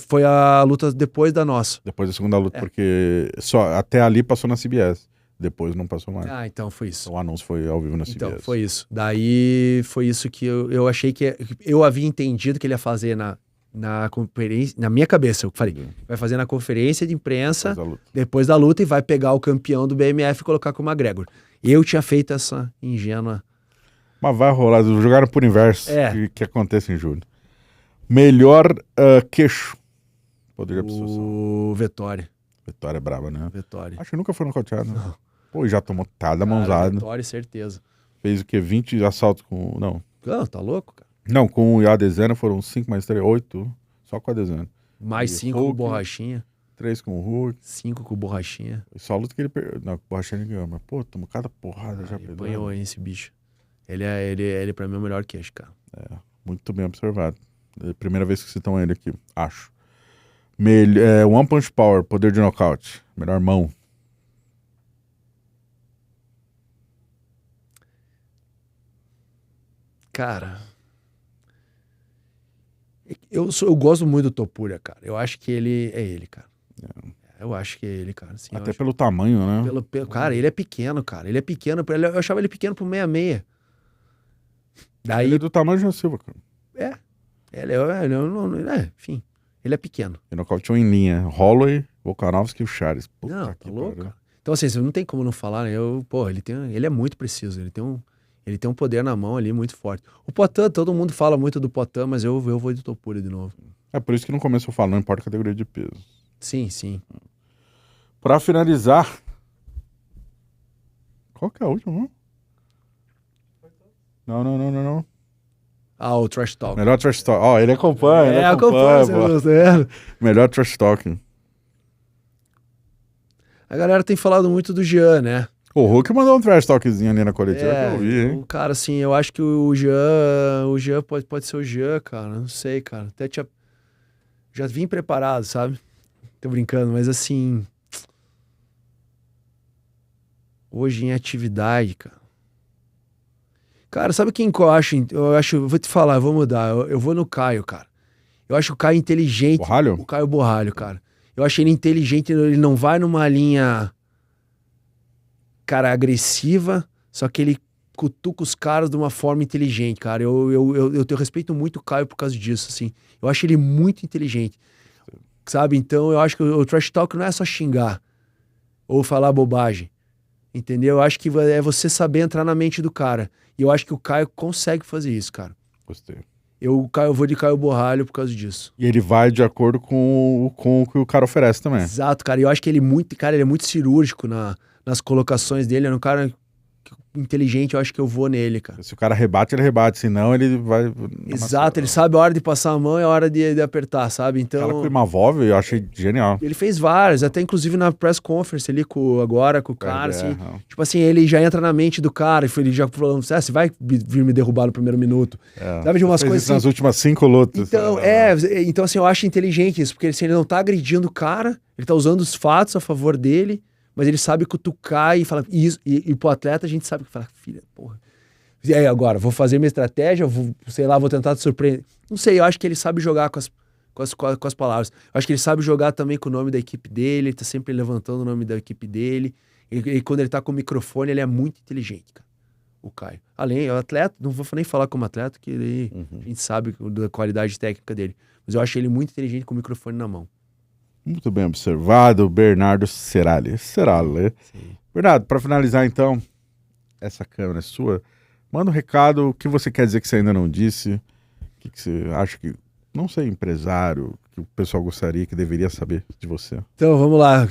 Foi a luta depois da nossa. Depois da segunda luta, porque só até ali passou na CBS. Depois não passou mais. Ah, então foi isso. O anúncio foi ao vivo na CBS. Então, foi isso. Daí foi isso que eu achei que... Eu havia entendido que ele ia fazer na conferência... Na minha cabeça, eu falei. Vai fazer na conferência de imprensa depois da luta e vai pegar o campeão do BMF e colocar com o McGregor. Eu tinha feito essa ingênua... Mas vai rolar. Jogaram por inverso. Que acontece em julho. Melhor queixo. Poder de absorção. O Vettori. Vitória é braba, né? Vettori. Acho que nunca foi nocauteado. Né? Pô, já tomou cada mãozada. Vettori, certeza. Fez o quê? 20 assaltos com... Não. Não, tá louco, cara? Não, com o Adesanya foram 5 mais 3, 8. Só com o Adesanya. Mais 5 com o Borrachinha. 3 com o Hulk. 5 com o Borrachinha. Só a luta que ele perdeu. Não, com o Borrachinha ele ganhou. Mas, pô, tomou cada porrada já. Ele apanhou aí esse bicho. Ele pra mim é o melhor queixo, cara. É, muito bem observado. É a primeira vez que citam ele aqui, acho. One Punch Power, poder de nocaute. Melhor mão. Cara... Eu gosto muito do Topuria, cara. Eu acho que ele é ele, cara. Eu acho que é ele, cara. Assim, até pelo tamanho, né? Cara, ele é pequeno, cara. Ele é pequeno. Eu achava ele pequeno pro 66. Daí... Ele é do tamanho de João Silva, cara. Enfim. Ele é pequeno. Ele nocauteou em linha. Holloway, Volkanovski e o Charles. Puta não, que tá louco, pariu. cara. Então, assim, não tem como não falar, né? Ele é muito preciso. Ele tem um poder na mão ali muito forte. O Poatan, todo mundo fala muito do Poatan, mas eu vou de Topuria de novo. É por isso que no começo eu falo, não importa a categoria de peso. Sim, sim. Pra finalizar... Qual que é a última? Não. Ah, o Trash Talk. Melhor Trash Talk. Ó, ele acompanha, ele acompanha. Melhor Trash Talking. A galera tem falado muito do Jean, né? O Hulk mandou um trash talkzinho ali na coletiva que eu vi, hein? Cara, assim, eu acho que o Jean pode ser o Jean, cara. Não sei, cara. Até já vim preparado, sabe? Tô brincando, mas assim... Hoje em atividade, cara. Cara, sabe quem que eu acho? Eu vou te falar, eu vou mudar. Eu vou no Caio, cara. Eu acho o Caio inteligente. Borralho? O Caio Borralho, cara. Eu achei ele inteligente, ele não vai numa linha... cara, agressiva, só que ele cutuca os caras de uma forma inteligente, cara. Eu respeito muito o Caio por causa disso, assim. Eu acho ele muito inteligente, sabe? Então eu acho que o trash talk não é só xingar ou falar bobagem, entendeu? Eu acho que é você saber entrar na mente do cara. E eu acho que o Caio consegue fazer isso, cara. Gostei. Eu vou de Caio Borralho por causa disso. E ele vai de acordo com o que o cara oferece também. Exato, cara. E eu acho que ele é muito cirúrgico nas colocações dele. É um cara inteligente, eu acho que eu vou nele, cara. Se o cara rebate, ele rebate. Senão, ele vai... Exato, ele sabe a hora de passar a mão e a hora de apertar, sabe? Então... O cara com o Imavov, eu achei genial. Ele fez vários, até inclusive na press conference ali com o cara, assim. Tipo assim, ele já entra na mente do cara, ele já falou, você vai vir me derrubar no primeiro minuto. Sabe de umas coisas assim. Nas últimas 5 lutas. Então, então assim, eu acho inteligente isso, porque assim, ele não tá agredindo o cara, ele tá usando os fatos a favor dele, mas ele sabe cutucar e falar isso. E pro atleta a gente sabe que fala, filha, porra. E aí agora, vou fazer minha estratégia, vou tentar te surpreender. Não sei, eu acho que ele sabe jogar com as palavras. Eu acho que ele sabe jogar também com o nome da equipe dele, ele tá sempre levantando o nome da equipe dele. E quando ele tá com o microfone, ele é muito inteligente, cara. O Caio. Além, o atleta, não vou nem falar como atleta, que ele, a gente sabe da qualidade técnica dele. Mas eu acho ele muito inteligente com o microfone na mão. Muito bem observado, Bernardo Serralli. Sim. Bernardo, para finalizar então, essa câmera é sua. Manda um recado, o que você quer dizer que você ainda não disse, o que você acha que, não sei, empresário, que o pessoal gostaria, que deveria saber de você. Então, vamos lá.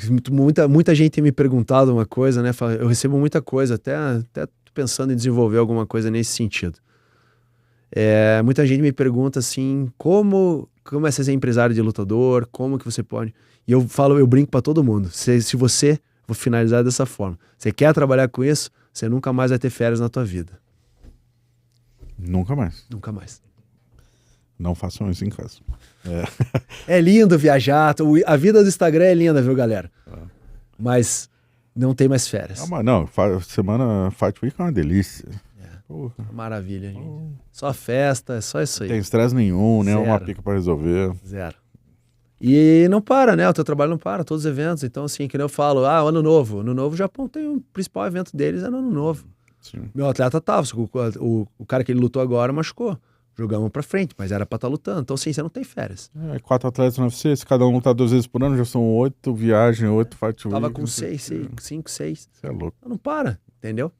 Muita gente tem me perguntado uma coisa, né? Eu recebo muita coisa, até tô pensando em desenvolver alguma coisa nesse sentido. Muita gente me pergunta assim, como é ser empresário de lutador, como que você pode... E eu brinco pra todo mundo, se você, vou finalizar dessa forma, você quer trabalhar com isso, você nunca mais vai ter férias na tua vida. Nunca mais. Nunca mais. Não façam isso em casa. É lindo viajar, a vida do Instagram é linda, viu, galera? Mas não tem mais férias. Mas não, semana Fight Week é uma delícia. Porra. Maravilha, gente. Só festa, é só isso aí. Não tem estresse nenhum, né? Zero. Uma pica pra resolver. Zero. E não para, né? O teu trabalho não para, todos os eventos. Então, assim, que nem eu falo, Ano Novo. Ano Novo, o Japão tem o principal evento deles, é no Ano Novo. Sim. Meu atleta tava, o cara que ele lutou agora machucou. Jogamos pra frente, mas era pra estar lutando. Então, assim, você não tem férias. 4 atletas no UFC, se cada um lutar 2 vezes por ano, já são 8 viagens, 8 Fight Week. Tava com 5, 6. Você é louco. Não para, entendeu?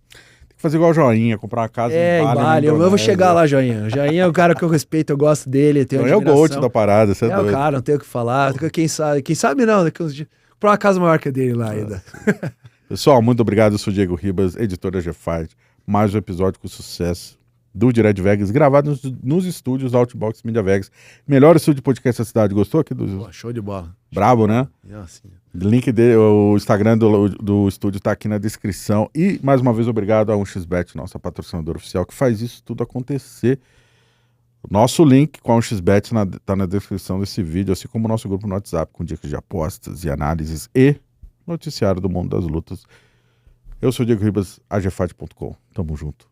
Tem que fazer igual o Joinha, comprar uma casa em Bali. Eu vou chegar lá, Joinha. O Joinha é o cara que eu respeito, eu gosto dele, tenho é o GOAT da parada, você é doido. É o cara, não tenho o que falar. Quem sabe não, daqui uns dias. Comprar uma casa maior que a dele lá ainda. Pessoal, muito obrigado. Eu sou o Diego Ribas, editor da G-Fight. Mais um episódio com sucesso do Direto de Vegas, gravado nos estúdios Outbox Media Vegas. Melhor estúdio de podcast da cidade. Gostou aqui? Show de bola. Brabo, né? Nossa. Link dele, o Instagram do estúdio tá aqui na descrição. E, mais uma vez, obrigado a 1xBet, nossa patrocinadora oficial, que faz isso tudo acontecer. Nosso link com a 1xBet tá na descrição desse vídeo, assim como o nosso grupo no WhatsApp, com dicas de apostas e análises e noticiário do mundo das lutas. Eu sou o Diego Ribas, agfight.com. Tamo junto.